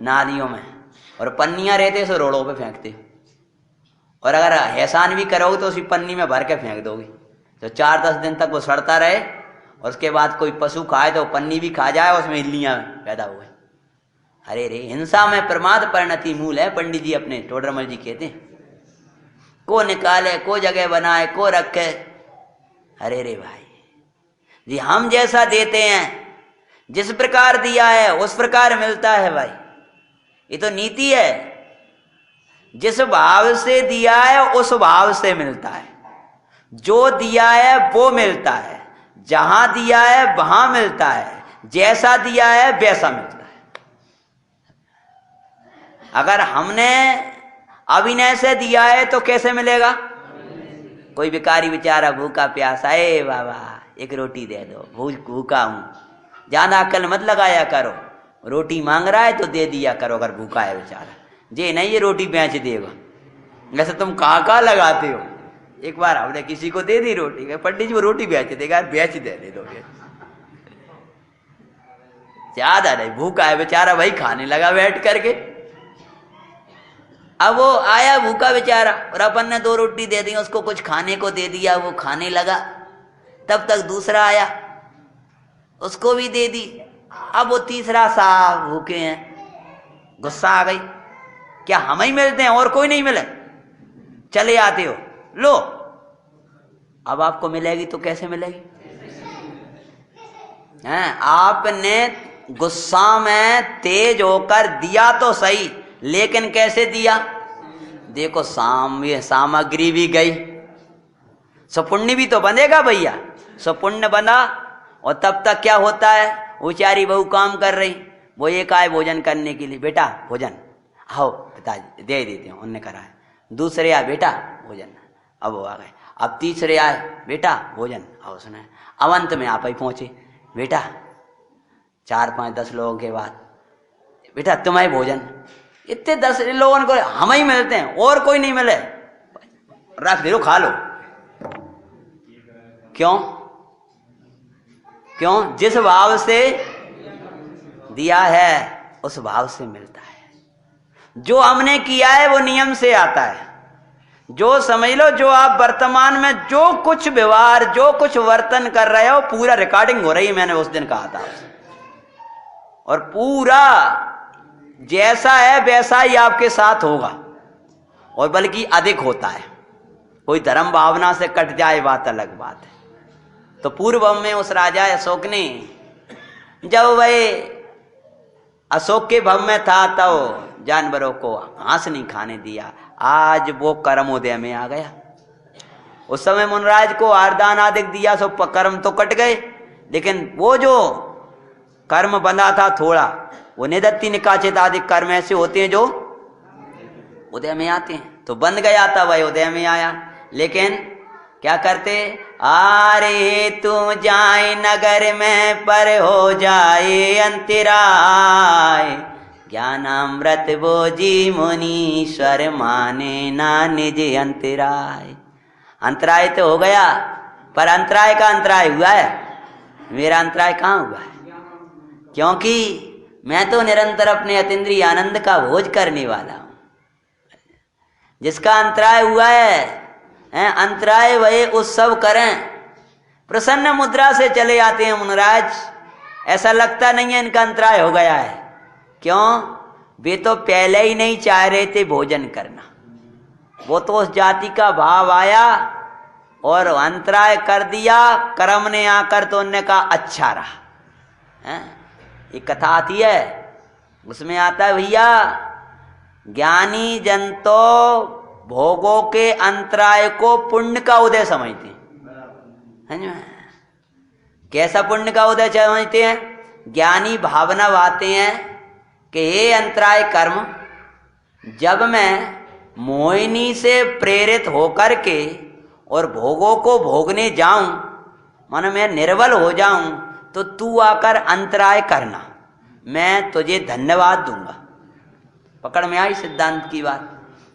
नालियों में। और पन्नियां रहते सो रोडों पे फेंकते हो। और अगर एहसान भी करोगे तो उसी पन्नी में भर के फेंक दोगे, तो 4-10 दिन तक वो सड़ता रहे, और उसके बाद कोई पशु खाए तो पन्नी भी खा जाए, उसमें इल्लियां पैदा हुए। अरे रे, हिंसा में प्रमाद परिणति मूल है, पंडित जी अपने टोडरमल जी कहते हैं। को निकाले, को जगह बनाए, को रखे। अरे रे भाई जी, हम जैसा देते हैं, जिस प्रकार दिया है उस प्रकार मिलता है भाई। ये तो नीति है। जिस भाव से दिया है उस भाव से मिलता है। जो दिया है वो मिलता है, जहां दिया है वहां मिलता है, जैसा दिया है वैसा मिलता है। अगर हमने अभिनय से दिया है तो कैसे मिलेगा? कोई भिखारी बेचारा भूखा प्यासा, ए बाबा एक रोटी दे दो, भूखा हूं। ज्यादा अक्ल मत लगाया करो, रोटी मांग रहा है तो दे दिया करो अगर भूखा है बेचारा। जे नहीं ये रोटी बेच देगा। वैसे तुम कहाँ लगाते हो? एक बार हमने किसी को दे दी रोटी, पंडित जी वो रोटी बेच देगा, बेच दे दो। ज्यादा नहीं, भूखा है बेचारा, वही खाने लगा बैठ करके। अब वो आया भूखा बेचारा, और अपन ने 2 रोटी दे दी, उसको कुछ खाने को दे दिया, वो खाने लगा। तब तक दूसरा आया, उसको भी दे दी। अब वो तीसरा साहब भूखे हैं, गुस्सा आ गई, क्या हम ही मिलते हैं और कोई नहीं मिले? चले आते हो, लो। अब आपको मिलेगी तो कैसे मिलेगी? आपने गुस्सा में तेज होकर दिया तो सही, लेकिन कैसे दिया? देखो सामग्री भी गई, सुपुण्य भी तो बनेगा भैया। सुपुण्य बना, और तब तक क्या होता है? बेचारी बहू काम कर रही, वो एक आए भोजन करने के लिए, बेटा भोजन आओ, पिताजी दे देते हैं, उनने करा है। दूसरे आए, बेटा भोजन, अब वो आ गए। अब तीसरे आए, बेटा भोजन, आओ सुना। अब अंत में आप ही पहुंचे, बेटा 4-5-10 लोगों के बाद, बेटा तुम्हारे भोजन। इतने 10 लोगों को हम ही मिलते हैं और कोई नहीं मिले, रख दे लो, खा लो। क्यों? जिस भाव से दिया है उस भाव से मिलता है। जो हमने किया है वो नियम से आता है, जो समझ लो, जो आप वर्तमान में जो कुछ व्यवहार, जो कुछ वर्तन कर रहे हो, पूरा रिकॉर्डिंग हो रही है। मैंने उस दिन कहा था आपसे, और पूरा जैसा है वैसा ही आपके साथ होगा, और बल्कि अधिक होता है। कोई धर्म भावना से कट जाए बात अलग बात है। तो पूर्व में उस राजा अशोक ने, जब वह अशोक के भव में था, तो जानवरों को घास नहीं खाने दिया। आज वो कर्मोदय में आ गया। उस समय मुनराज को आरदान आदि दिया, सो कर्म तो कट गए, लेकिन वो जो कर्म बंधा था थोड़ा, वो निदत्ति निकाचित आदि कर्म ऐसे होते हैं जो उदय में आते हैं। तो बंद गया था, वह उदय में आया। लेकिन क्या करते, आरे तू जाए नगर में पर हो जाए अंतराय, ज्ञानामृत बोझी मुनीश्वर माने ना निज अंतराय। अंतराय तो हो गया, पर अंतराय का अंतराय हुआ है? मेरा अंतराय कहाँ हुआ है? क्योंकि मैं तो निरंतर अपने अतीन्द्रिय आनंद का भोज करने वाला हूं। जिसका अंतराय हुआ है, अंतराय वही उत्सव करें, प्रसन्न मुद्रा से चले आते हैं मुनराज। ऐसा लगता नहीं है इनका अंतराय हो गया है। क्यों? वे तो पहले ही नहीं चाह रहे थे भोजन करना। वो तो उस जाति का भाव आया और अंतराय कर दिया कर्म ने आकर, तो उनने कहा अच्छा रहा। एक कथा आती है, उसमें आता है, भैया ज्ञानी जन तो भोगों के अंतराय को पुण्य का उदय समझते हैं। कैसा पुण्य का उदय समझते हैं? ज्ञानी भावना बाते हैं कि ये अंतराय कर्म, जब मैं मोहिनी से प्रेरित होकर के और भोगों को भोगने जाऊं, मानो मैं निर्बल हो जाऊं, तो तू आकर अंतराय करना, मैं तुझे धन्यवाद दूंगा। पकड़ में आई सिद्धांत की बात?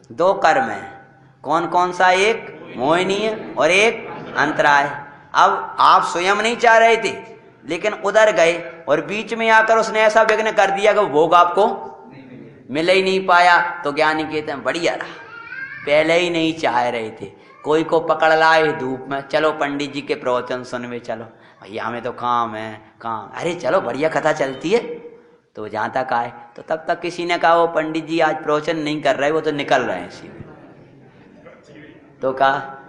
दो कर्म है, कौन कौन सा? एक मोहिनी है और एक अंतराय। अब आप स्वयं नहीं चाह रहे थे, लेकिन उधर गए और बीच में आकर उसने ऐसा विघ्न कर दिया कि वो भोग आपको मिल ही नहीं पाया। तो ज्ञानी कहते हैं बढ़िया रहा, पहले ही नहीं चाह रहे थे। कोई को पकड़ लाए धूप में, चलो पंडित जी के प्रवचन सुनवे चलो। भैया हमें तो काम है, काम। अरे चलो बढ़िया कथा चलती है। तो जहाँ तक आए, तो तब तक किसी ने कहा वो पंडित जी आज प्रवचन नहीं कर रहे, वो तो निकल रहे हैं इसी में। तो कहा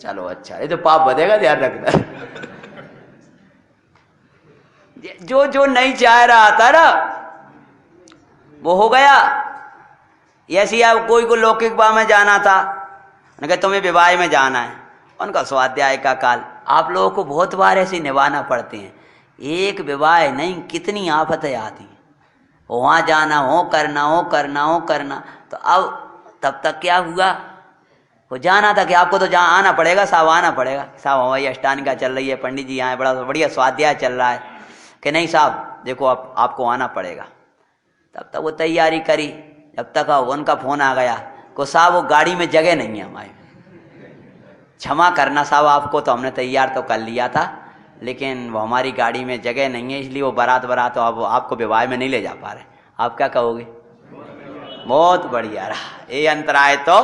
चलो अच्छा, ये तो पाप बढ़ेगा, ध्यान रखना। जो जो नहीं चाह रहा था ना, वो हो गया। ऐसी आप कोई को लौकिक बा में जाना था, उनका तुम्हें विवाह में जाना है, उनका स्वाध्याय का काल। आप लोगों को बहुत बार ऐसे निभाना पड़ते हैं। एक विवाह नहीं, कितनी आफतें आती, वहां जाना, वो करना, वो करना, वो करना। तो अब तब तक क्या हुआ, वो जाना था कि आपको तो जहाँ आना पड़ेगा, साहब आना पड़ेगा। साहब हमारी अष्टांगिका चल रही है, पंडित जी यहाँ बड़ा बढ़िया स्वाध्याय चल रहा है, कि नहीं साहब देखो आपको आना पड़ेगा। तब तक वो तैयारी करी, जब तक उनका फोन आ गया को साहब वो गाड़ी में जगह नहीं है हमारी, क्षमा करना साहब, आपको तो हमने तैयार तो कर लिया था, लेकिन वो हमारी गाड़ी में जगह नहीं है, इसलिए वो बारात तो अब आपको विवाह में नहीं ले जा पा रहे। आप क्या कहोगे? बहुत बढ़िया रहा। ये अंतराय तो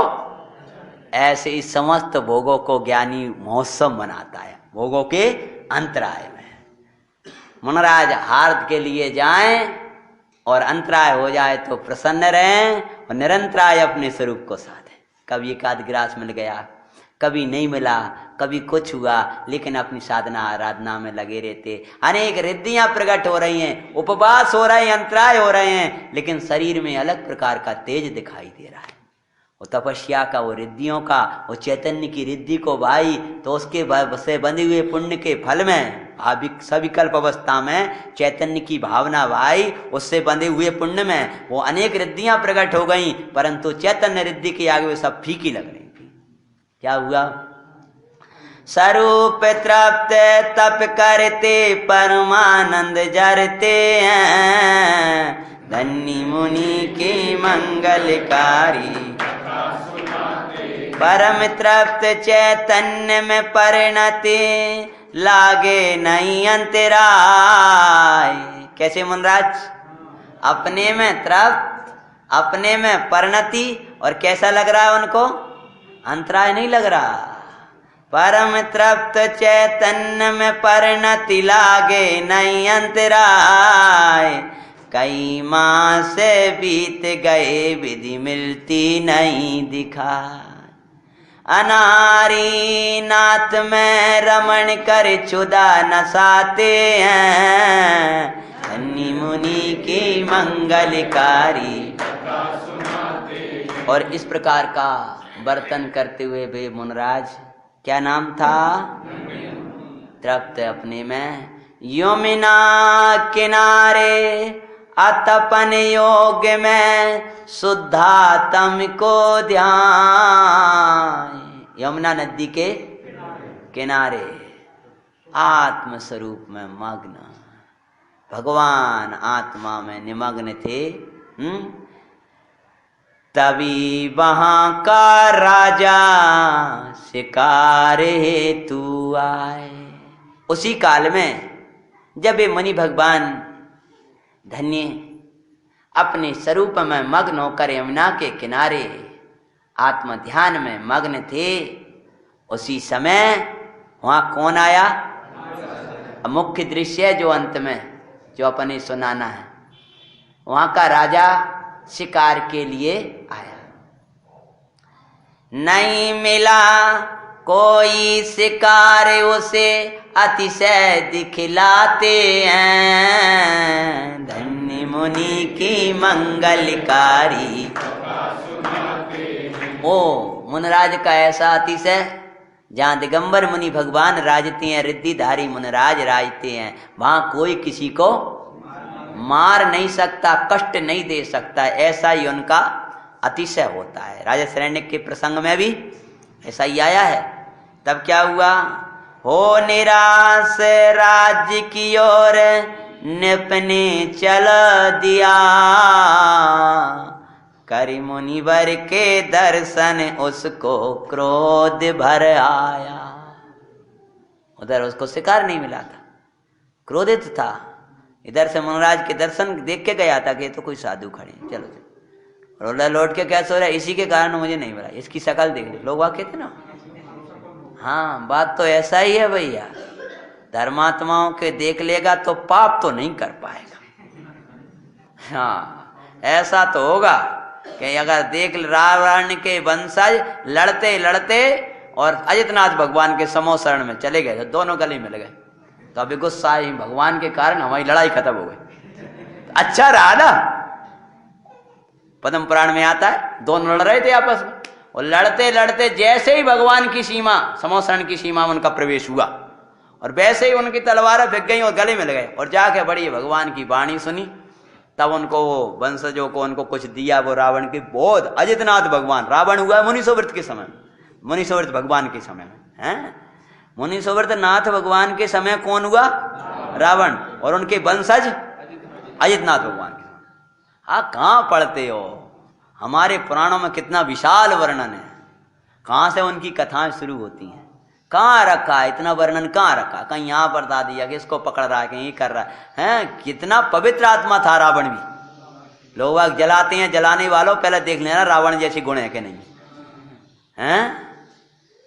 ऐसे ही समस्त भोगों को ज्ञानी महोत्सव मनाता है, भोगों के अंतराय में। मुनराज हार्द के लिए जाएं और अंतराय हो जाए तो प्रसन्न रहें और निरंतराय अपने स्वरूप को साधें। कभी एकाध गिलास मिल गया, कभी नहीं मिला, कभी कुछ हुआ, लेकिन अपनी साधना आराधना में लगे रहते। अनेक रिद्धियां प्रकट हो रही हैं, उपवास हो रहे हैं, अंतराय हो रहे हैं, लेकिन शरीर में अलग प्रकार का तेज दिखाई दे रहा है। वो तपस्या का, वो रिद्धियों का, वो चैतन्य की रिद्धि को भाई, तो उसके से बंधे हुए पुण्य के फल में सविकल्प अवस्था में चैतन्य की भावना भाई, उससे बंधे हुए पुण्य में वो अनेक रिद्धियां प्रकट हो गई, परंतु चैतन्य रिद्धि के आगे वो सब फीकी लग रही थी। क्या हुआ? स्वरूप तृप्त तप करते परमानंद जरते हैं, धन्य मुनि के मंगलकारी, परम तृप्त चैतन्य में परिणति, लागे नहीं अंतराय। कैसे मुनराज? अपने में तृप्त, अपने में परिणति, और कैसा लग रहा है उनको? अंतराय नहीं लग रहा। परम तृप्त चैतन्य में परिणति लागे नहीं अंतराय, कई माह से बीत गए विधि मिलती नहीं दिखाई। अनारी नाथ में रमण कर चुदा नसाते हैं, धन्य मुनि की मंगलकारी। और इस प्रकार का वर्तन करते हुए वे मुनराज, क्या नाम था? तृप्त अपने में, यमुना किनारे अतपन योग में शुद्धात्म को ध्यान। यमुना नदी के किनारे आत्म स्वरूप में मग्न भगवान आत्मा में निमग्न थे। तभी वहां का राजा शिकार हेतु आए। उसी काल में जब ये मुनि भगवान धन्य अपने स्वरूप में मग्न होकर यमुना के किनारे आत्म ध्यान में मग्न थे, उसी समय वहां कौन आया? मुख्य दृश्य जो अंत में जो अपने सुनाना है, वहां का राजा शिकार के लिए आया। नहीं मिला कोई शिकार उसे अतिशय दिखलाते हैं, धन्य मुनि की मंगलकारी। ओ मुनराज का ऐसा अतिशय, जहाँ दिगंबर मुनि भगवान राजते हैं, रिद्धिधारी मुनराज राजते हैं, वहां कोई किसी को मार नहीं सकता, कष्ट नहीं दे सकता, ऐसा ही उनका अतिशय होता है। राजा शरण्य के प्रसंग में भी ऐसा ही आया है। तब क्या हुआ? हो निराश राज्य की ओर निपने चल दिया, करि मुनिवर के दर्शन उसको क्रोध भर आया। उधर उसको शिकार नहीं मिला था, क्रोधित था। इधर से मुनराज के दर्शन देख के गया था कि तो कोई साधु खड़े, चलो चलो। और लौट के क्या सो रहा है? इसी के कारण मुझे नहीं मिला, इसकी शक्ल देख ले। लोग वाह कहते ना, हाँ बात तो ऐसा ही है भैया। धर्मात्माओं के देख लेगा तो पाप तो नहीं कर पाएगा। हाँ ऐसा तो होगा कि अगर देख रावण के वंशज लड़ते लड़ते और अजितनाथ भगवान के समो शरण में चले गए, तो दोनों गले मिल गए, तो अभी गुस्सा ही भगवान के कारण हमारी लड़ाई खत्म हो गई। अच्छा रहा ना, पद्म पुराण में आता है, दोनों लड़ रहे थे आपस में, और लड़ते लड़ते जैसे ही भगवान की सीमा, समोशरण की सीमा में उनका प्रवेश हुआ, और वैसे ही उनकी तलवारें फेंक गई और गले मिल गए, और जाके बड़ी भगवान की वाणी सुनी। तब उनको वंशजों को उनको कुछ दिया, वो रावण के बोध। अजितनाथ भगवान, रावण हुआ मुनिसुव्रत के समय, मुनिसुव्रत भगवान के समय में है। मुनिसुव्रत नाथ भगवान के समय कौन हुआ? रावण, और उनके वंशज अजितनाथ भगवान के समय। हाँ कहाँ पढ़ते हो? हमारे पुराणों में कितना विशाल वर्णन है, कहाँ से उनकी कथाएं शुरू होती हैं, कहाँ रखा है इतना वर्णन, कहाँ रखा? कहीं यहाँ पर बता दिया कि इसको पकड़ रहा है, कहीं ये कर रहा है। कितना पवित्र आत्मा था रावण भी। लोग जलाते हैं, जलाने वालों पहले देख लेना रावण जैसे गुण है कि नहीं है।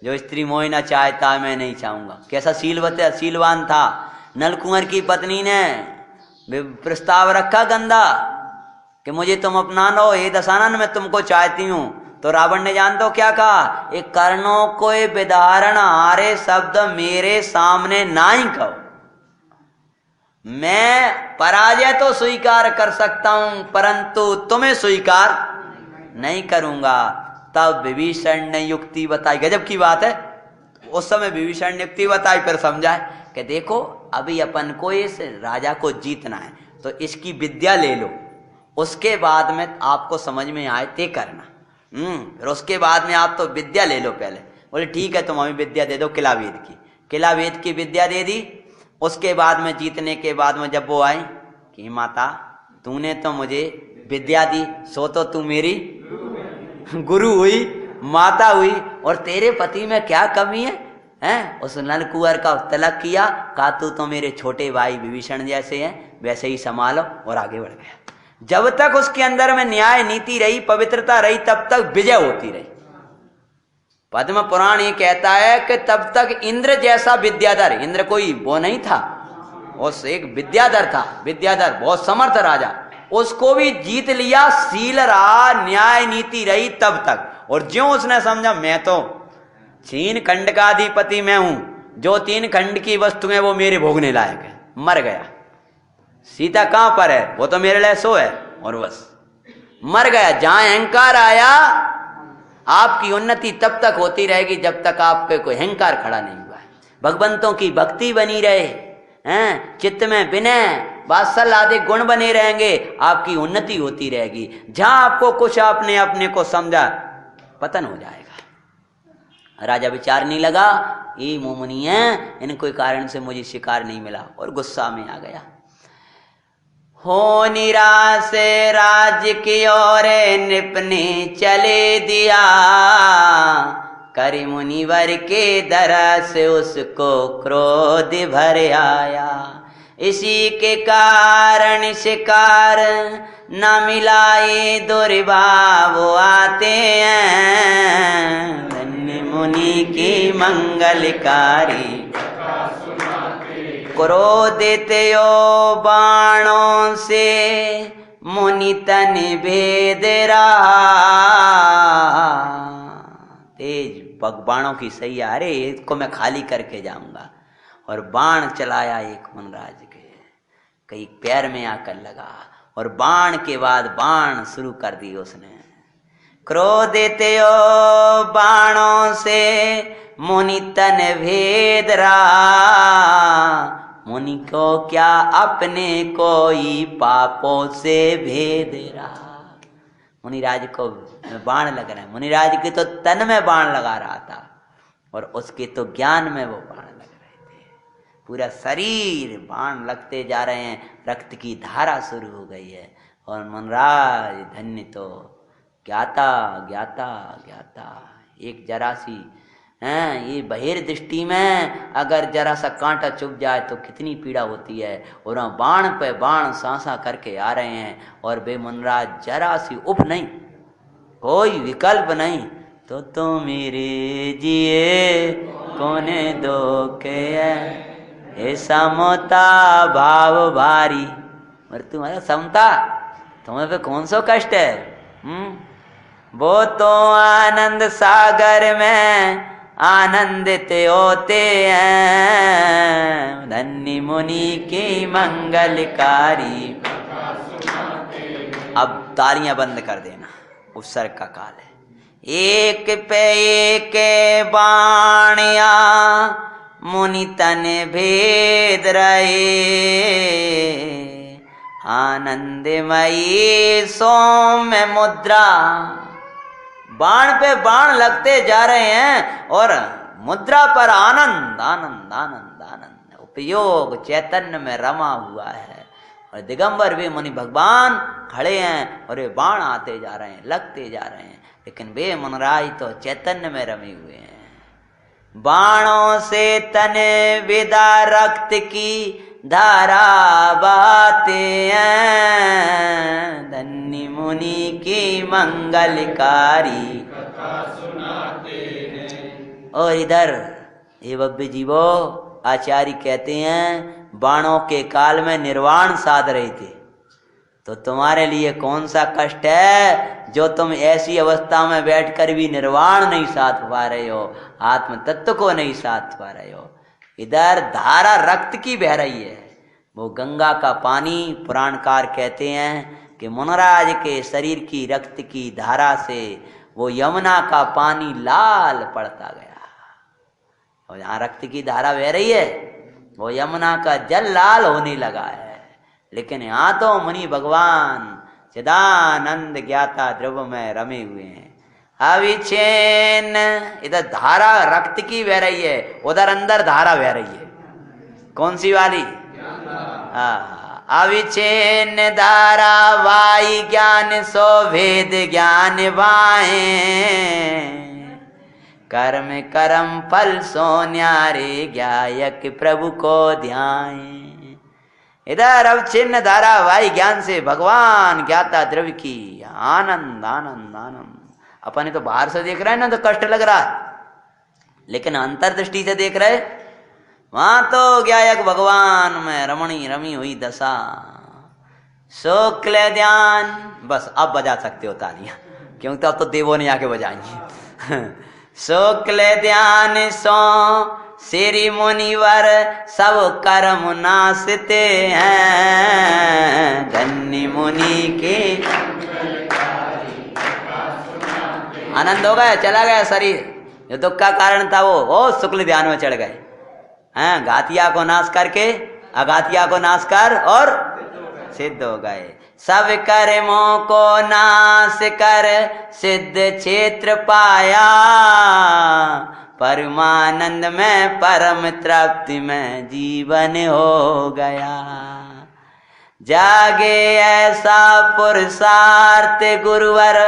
जो स्त्री मोह न चाहता मैं नहीं चाहूंगा, कैसा शीलवान था। नलकुंवर की पत्नी ने प्रस्ताव रखा गंदा कि मुझे तुम अपना लो, हे दशानन मैं तुमको चाहती हूं। तो रावण ने जान दो क्या कहा? एक कर्णों को विदारण हारे शब्द मेरे सामने ना ही कहो। मैं पराजय तो स्वीकार कर सकता हूं, परंतु तुम्हें स्वीकार नहीं करूंगा। तब विभीषण ने युक्ति बताई, गजब की बात है। उस समय विभीषण ने युक्ति बताई, फिर समझाए कि देखो अभी अपन को इस राजा को जीतना है, तो इसकी विद्या ले लो, उसके बाद में आपको समझ में आए ते करना। फिर उसके बाद में आप तो विद्या ले लो पहले। बोले ठीक है, तुम हमें विद्या दे दो किला वेद की। किला वेद की विद्या दे दी। उसके बाद में जीतने के बाद में जब वो आई कि माता तूने तो मुझे विद्या दी, सो तो तू मेरी गुरु हुई, माता हुई, और तेरे पति में क्या कमी है? हैं? उस नलकुंवर का तिलक किया, कहा तू तो मेरे छोटे भाई विभीषण जैसे हैं, वैसे ही संभालो, और आगे बढ़ गया। जब तक उसके अंदर में न्याय नीति रही, पवित्रता रही, तब तक विजय होती रही। पद्म पुराण ये कहता है कि तब तक इंद्र जैसा विद्याधर, इंद्र कोई वो नहीं था, उस एक विद्याधर था, विद्याधर बहुत समर्थ राजा, उसको भी जीत लिया। शील रहा, न्याय नीति रही तब तक। और ज्यों उसने समझा मैं तो 3 खंड का अधिपति मैं हूं, जो 3 खंड की वस्तु है वो मेरे भोगने लायक है, मर गया। सीता कहां पर है, वो तो मेरे लिए सो है, और बस मर गया। जहां अहंकार आया, आपकी उन्नति तब तक होती रहेगी जब तक आपके कोई अहंकार खड़ा नहीं हुआ है। भगवंतों की भक्ति बनी रहे, हैं चित्त में विनय वात्सल्य आदि गुण बने रहेंगे, आपकी उन्नति होती रहेगी। जहां आपको कुछ आपने अपने को समझा, पतन हो जाएगा। राजा विचारने लगा, ये मोमुनी है, इन कोई कारण से मुझे शिकार नहीं मिला, और गुस्सा में आ गया। हो निराश राज्य की ओर निपने चले दिया, करी मुनिवर के दरस उसको क्रोध भर आया। इसी के कारण शिकार न मिलाए दुर्भाव आते हैं, धन्य मुनि की मंगलकारी। क्रोधित यो बाणों से मुनि तन भेद रहा, तेज बाणों की सही आ रही, इसको मैं खाली करके जाऊंगा। और बाण चलाया एक मनराज के, कहीं पैर में आकर लगा, और बाण के बाद बाण शुरू कर दी उसने। क्रोधित यो बाणों से मुनि तन भेद रहा, मुनि को क्या अपने कोई पापों से भेद रहा। मुनिराज को बाण लग रहा है, मुनिराज के तो तन में बाण लगा रहा था, और उसके तो ज्ञान में वो बाण लग रहे थे। पूरा शरीर बाण लगते जा रहे हैं, रक्त की धारा शुरू हो गई है। और मुनिराज धन्य तो ज्ञाता ज्ञाता ज्ञाता। एक जरा सी ये बहिर दृष्टि में अगर जरा सा कांटा चुभ जाए तो कितनी पीड़ा होती है, और बाण पे बाण सांसा करके आ रहे हैं, और बे मुनिराज जरा सी उप नहीं, कोई विकल्प नहीं, तो मेरे जिए कोने दो के ऐसा मोता भाव भारी। और तुम्हारा समता, तुम्हें पे कौन सा कष्ट है? वो तो आनंद सागर में आनंदित होते हैं, धन्य मुनि की मंगलकारी। अब तालियां बंद कर देना, उपसर्ग का काल है। एक पे एक बाणिया मुनि तन भेद रहे, आनंदमयी सौम्य मुद्रा। बाण पे बाण लगते जा रहे हैं, और मुद्रा पर आनंद आनंद आनंद आनंद उपयोग चैतन्य में रमा हुआ है। और दिगंबर भी मुनि भगवान खड़े हैं, और ये बाण आते जा रहे हैं, लगते जा रहे हैं, लेकिन वे मुनिराज तो चैतन्य में रमे हुए हैं। बाणों से तन विदा रक्त की धारा बहाते हैं, धन्य मुनि की मंगलकारी कथा सुनाते हैं। और इधर हे भव्य जीवो, आचार्य कहते हैं बाणों के काल में निर्वाण साध रहे थे, तो तुम्हारे लिए कौन सा कष्ट है जो तुम ऐसी अवस्था में बैठकर भी निर्वाण नहीं साध पा रहे हो, आत्म तत्व को नहीं साध पा रहे हो। इधर धारा रक्त की बह रही है, वो गंगा का पानी। पुराणकार कहते हैं कि मुनिराज के शरीर की रक्त की धारा से वो यमुना का पानी लाल पड़ता गया, और जहाँ रक्त की धारा बह रही है वो यमुना का जल लाल होने लगा है। लेकिन यहाँ तो मुनि भगवान चिदानंद ज्ञाता द्रव्य में रमे हुए हैं, अविच्छिन्न। इधर धारा रक्त की बह रही है, उधर अंदर धारा बह रही है, कौन सी वाली? अविच्छिन्न धारा वाई ज्ञान सो भेद ज्ञान वाए, कर्म कर्म फल सो न्यारे ज्ञायक प्रभु को ध्याए। इधर अब छिन्न धारा भाई ज्ञान से भगवान ज्ञाता द्रव्य की आनंद आनंद आनंद। अपन तो बाहर से देख रहे हैं ना तो कष्ट लग रहा है, लेकिन अंतर्दृष्टि से देख रहे वहां तो ज्ञायक भगवान में रमणी रमी हुई दशा। शुक्ल ध्यान, बस अब बजा सकते हो तालियां, क्योंकि अब तो देवों ने आके बजाएंगे। शुक्ल ध्यान सो श्री मुनिवर सब कर्म नाशते हैं, धन्य मुनि के आनंद हो गया, चला गया शरीर, जो दुख का कारण था वो शुक्ल ध्यान में चढ़ गए हैं। घातिया को नाश करके अघातिया को नाश कर और सिद्ध हो गए। सब कर्मों को नाश कर सिद्ध क्षेत्र पाया, परमानंद में परम तृप्ति में जीवन हो गया। जागे ऐसा पुरुषार्थ गुरुवर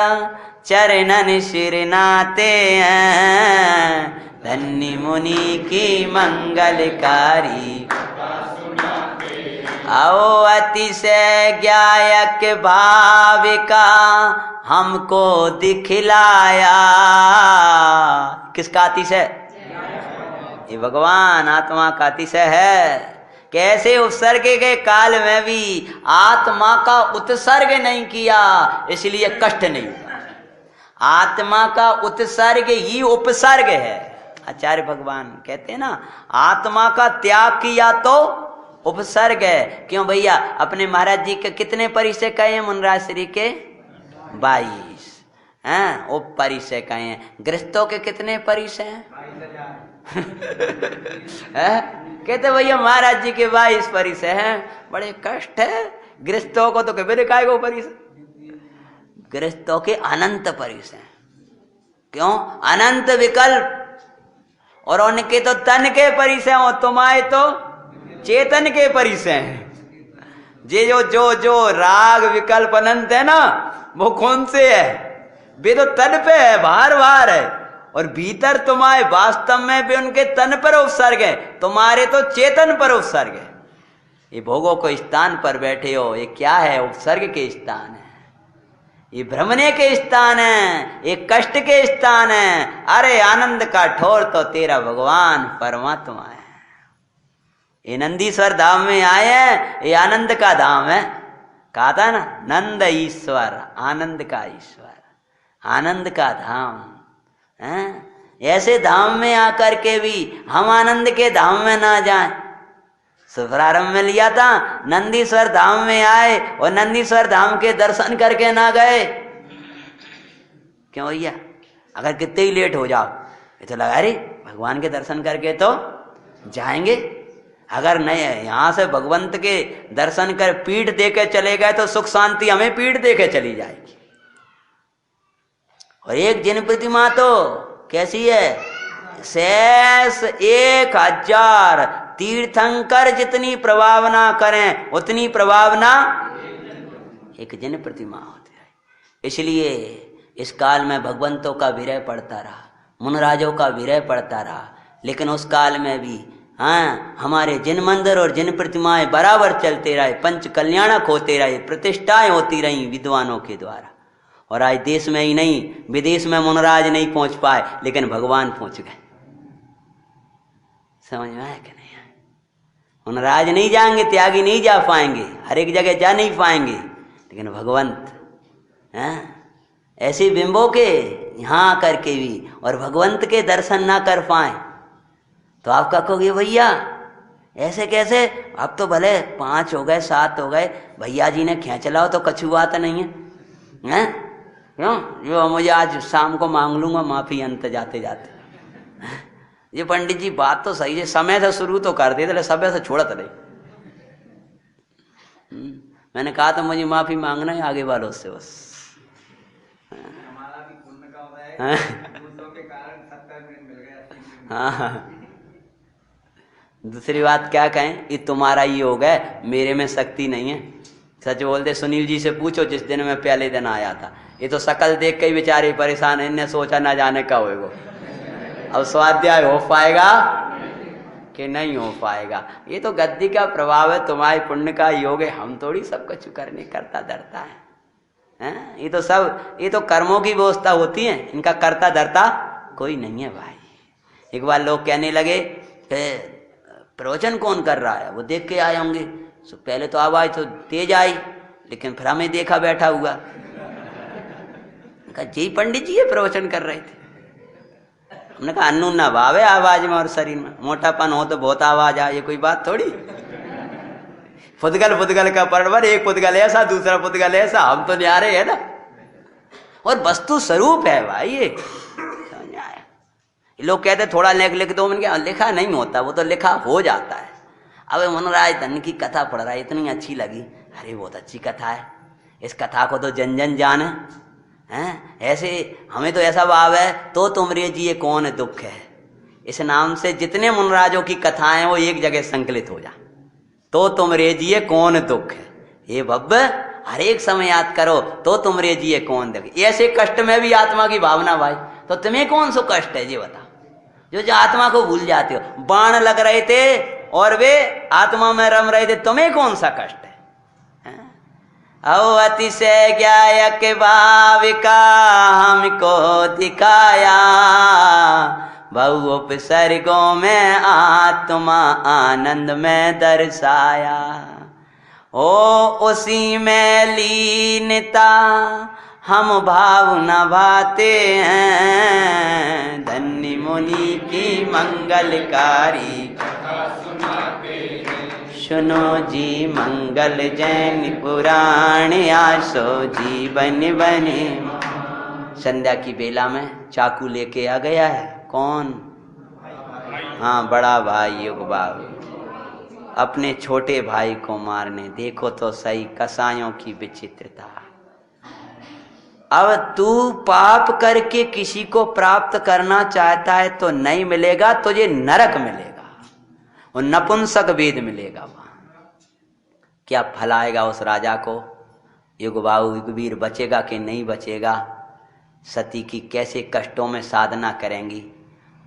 चरणन शिरनाते हैं, धन्य मुनि की मंगलकारी। आओ अतिशय ज्ञायक भाविका हमको दिखलाया। किसका अतिशय? ये भगवान आत्मा का अतिशय है। कैसे उपसर्ग के काल में भी आत्मा का उत्सर्ग नहीं किया, इसलिए कष्ट नहीं हुआ। आत्मा का उत्सर्ग ही उपसर्ग है। आचार्य भगवान कहते हैं ना, आत्मा का त्याग किया तो उपसर्ग है। क्यों भैया? अपने महाराज जी के कितने परिचय कहे हैं? मुनराज श्री के 22 हैं, उप परिचय कहे हैं। गृहस्थों के कितने परिचय हैं? कहते भैया महाराज जी के 22 परिचय हैं। बड़े कष्ट है गृहस्थों को, तो कभी काय को परिचय? गृहस्थों के अनंत परिचय। क्यों? अनंत विकल्प। और उनके तो तन के परिचय हो, तुम्हारे तो चेतन के परिचय हैं। जे जो राग विकल्प अनंत है ना, वो कौन से है? वे तो तन पे है, बाहर है। और भीतर तुम्हारे वास्तव में भी उनके तन पर उपसर्ग है, तुम्हारे तो चेतन पर उपसर्ग है। ये भोगों को स्थान पर बैठे हो, ये क्या है? उपसर्ग के स्थान है, ये भ्रमने के स्थान है, ये कष्ट के स्थान है। अरे आनंद का ठोर तो तेरा भगवान परमात्मा है। ये नंदीश्वर धाम में आए हैं, ये आनंद का धाम है। कहा था ना, नंद ईश्वर, आनंद का ईश्वर, आनंद का धाम है। ऐसे धाम में आकर के भी हम आनंद के धाम में ना जाएं। शुभारंभ में लिया था, नंदीश्वर धाम में आए और नंदीश्वर धाम के दर्शन करके ना गए। क्यों भैया? अगर कितने ही लेट हो जाओ, ये तो लगा अरे भगवान के दर्शन करके तो जाएंगे। अगर नहीं, यहां से भगवंत के दर्शन कर पीठ दे के चले गए तो सुख शांति हमें पीठ दे के चली जाएगी। और एक जिन प्रतिमा तो कैसी है? शेष 1000 तीर्थंकर जितनी प्रभावना करें उतनी प्रभावना एक जिन प्रतिमा होती है। इसलिए इस काल में भगवंतों का विरह पड़ता रहा, मुनराजों का विरह पड़ता रहा, लेकिन उस काल में भी हमारे जिन मंदिर और जिन प्रतिमाएं बराबर चलते रहे, पंच कल्याणक होते रहे, प्रतिष्ठाएं होती रही विद्वानों के द्वारा। और आज देश में ही नहीं, विदेश में मुनराज नहीं पहुंच पाए, लेकिन भगवान पहुंच गए। समझ में आया कि नहीं? मुनराज नहीं जाएंगे, त्यागी नहीं जा पाएंगे, हर एक जगह जा नहीं पाएंगे, लेकिन भगवंत ऐसे बिंबों के यहाँ आकर के भी और भगवंत के दर्शन ना कर पाए तो आप कहोगे भैया ऐसे कैसे? अब तो भले 5 हो गए 7 हो गए, भैया जी ने खींच लाओ तो कछु बात नहीं है। क्यों? जो मुझे आज शाम को मांग लूंगा माफी अंत जाते जाते। ये पंडित जी बात तो सही है, समय से शुरू तो कर देते, समय से छोड़त नहीं। मैंने कहा तो मुझे माफी मांगना है आगे वालों से बस। हमारा भी पुण्य का होता है, दूसरों के कारण 70 मिनट मिल गया। हाँ, दूसरी बात क्या कहें, ये तुम्हारा ही हो गए, मेरे में शक्ति नहीं है। सच बोलते, सुनील जी से पूछो जिस दिन मैं पहले दिन आया था, ये तो शकल देख के ही बेचारे परेशान है, इनने सोचा ना जाने का होएगा, अब स्वाध्याय हो पाएगा कि नहीं हो पाएगा। ये तो गद्दी का प्रभाव है, तुम्हारे पुण्य का योग है, हम थोड़ी सब कुछ करने करता धरता है। ये तो सब, ये तो कर्मों की व्यवस्था होती है, इनका करता धरता कोई नहीं है भाई। एक बार लोग कहने लगे प्रवचन कौन कर रहा है, वो देख के आए होंगे। तो पहले तो आवाज तो तेज आई, लेकिन फिर हमें देखा बैठा हुआ। कहा जी पंडित जी ये प्रवचन कर रहे थे। हमने कहा अन्नू ना भाव है आवाज में और शरीर में, मोटापन हो तो बहुत आवाज आ, ये कोई बात थोड़ी। फुदगल का परवर, एक पुद्गल ऐसा दूसरा पुद्गल ऐसा, हम तो न्यारे है ना। और वस्तु स्वरूप है भाई ये, समझ में आया। लोग कहते थोड़ा लिख दो, मैंने लिखा नहीं होता, वो तो लिखा हो जाता है। अब मनराज धन की कथा पढ़ रहा है, इतनी अच्छी लगी, अरे बहुत अच्छी कथा है, इस कथा को तो जन जन जाने हैं। ऐसे हमें तो ऐसा भाव है, तो तुमरे जिए कौन दुख है, इस नाम से जितने मुनराजों की कथाएं वो एक जगह संकलित हो जा। तो तुमरे जिए कौन दुख है, ये भव्य हर एक समय याद करो, तो तुमरे जिए कौन दुख। ऐसे कष्ट में भी आत्मा की भावना भाई, तो तुम्हें कौन सा कष्ट है ये बताओ, जो आत्मा को भूल जाते हो। बाण लग रहे थे और वे आत्मा में रम रहे थे, तुम्हें कौन सा कष्ट है। औ अतिशय ज्ञायक भाविका हमको दिखाया, बहु उपसर्गों में आत्मा आनंद में दर्शाया। ओ उसी में लीनता हम भाव न भाते हैं, धन्य मुनि की मंगलकारी सुनो जी मंगल जैन पुराण आसो जीवन बने। संध्या की बेला में चाकू लेके आ गया है कौन? हाँ बड़ा भाई युग बाबू, अपने छोटे भाई को मारने। देखो तो सही कसायों की विचित्रता। अब तू पाप करके किसी को प्राप्त करना चाहता है तो नहीं मिलेगा, तुझे नरक मिलेगा और नपुंसक वेद मिलेगा। वहां क्या फल आएगा उस राजा को? युग बाबू युगवीर बचेगा कि नहीं बचेगा? सती की कैसे कष्टों में साधना करेंगी।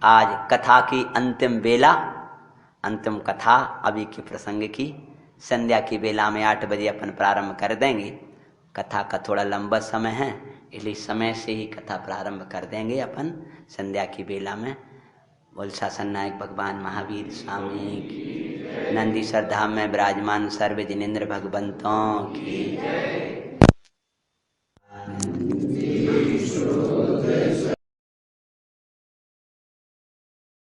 आज कथा की अंतिम बेला, अंतिम कथा अभी के प्रसंग की संध्या की बेला में 8 बजे अपन प्रारंभ कर देंगे। कथा का थोड़ा लंबा समय है, इसलिए समय से ही कथा प्रारंभ कर देंगे अपन संध्या की बेला में। बोल शासन नायक भगवान महावीर स्वामी की, नंदीसर धाम में विराजमान सर्व जिनेन्द्र भगवंतों की।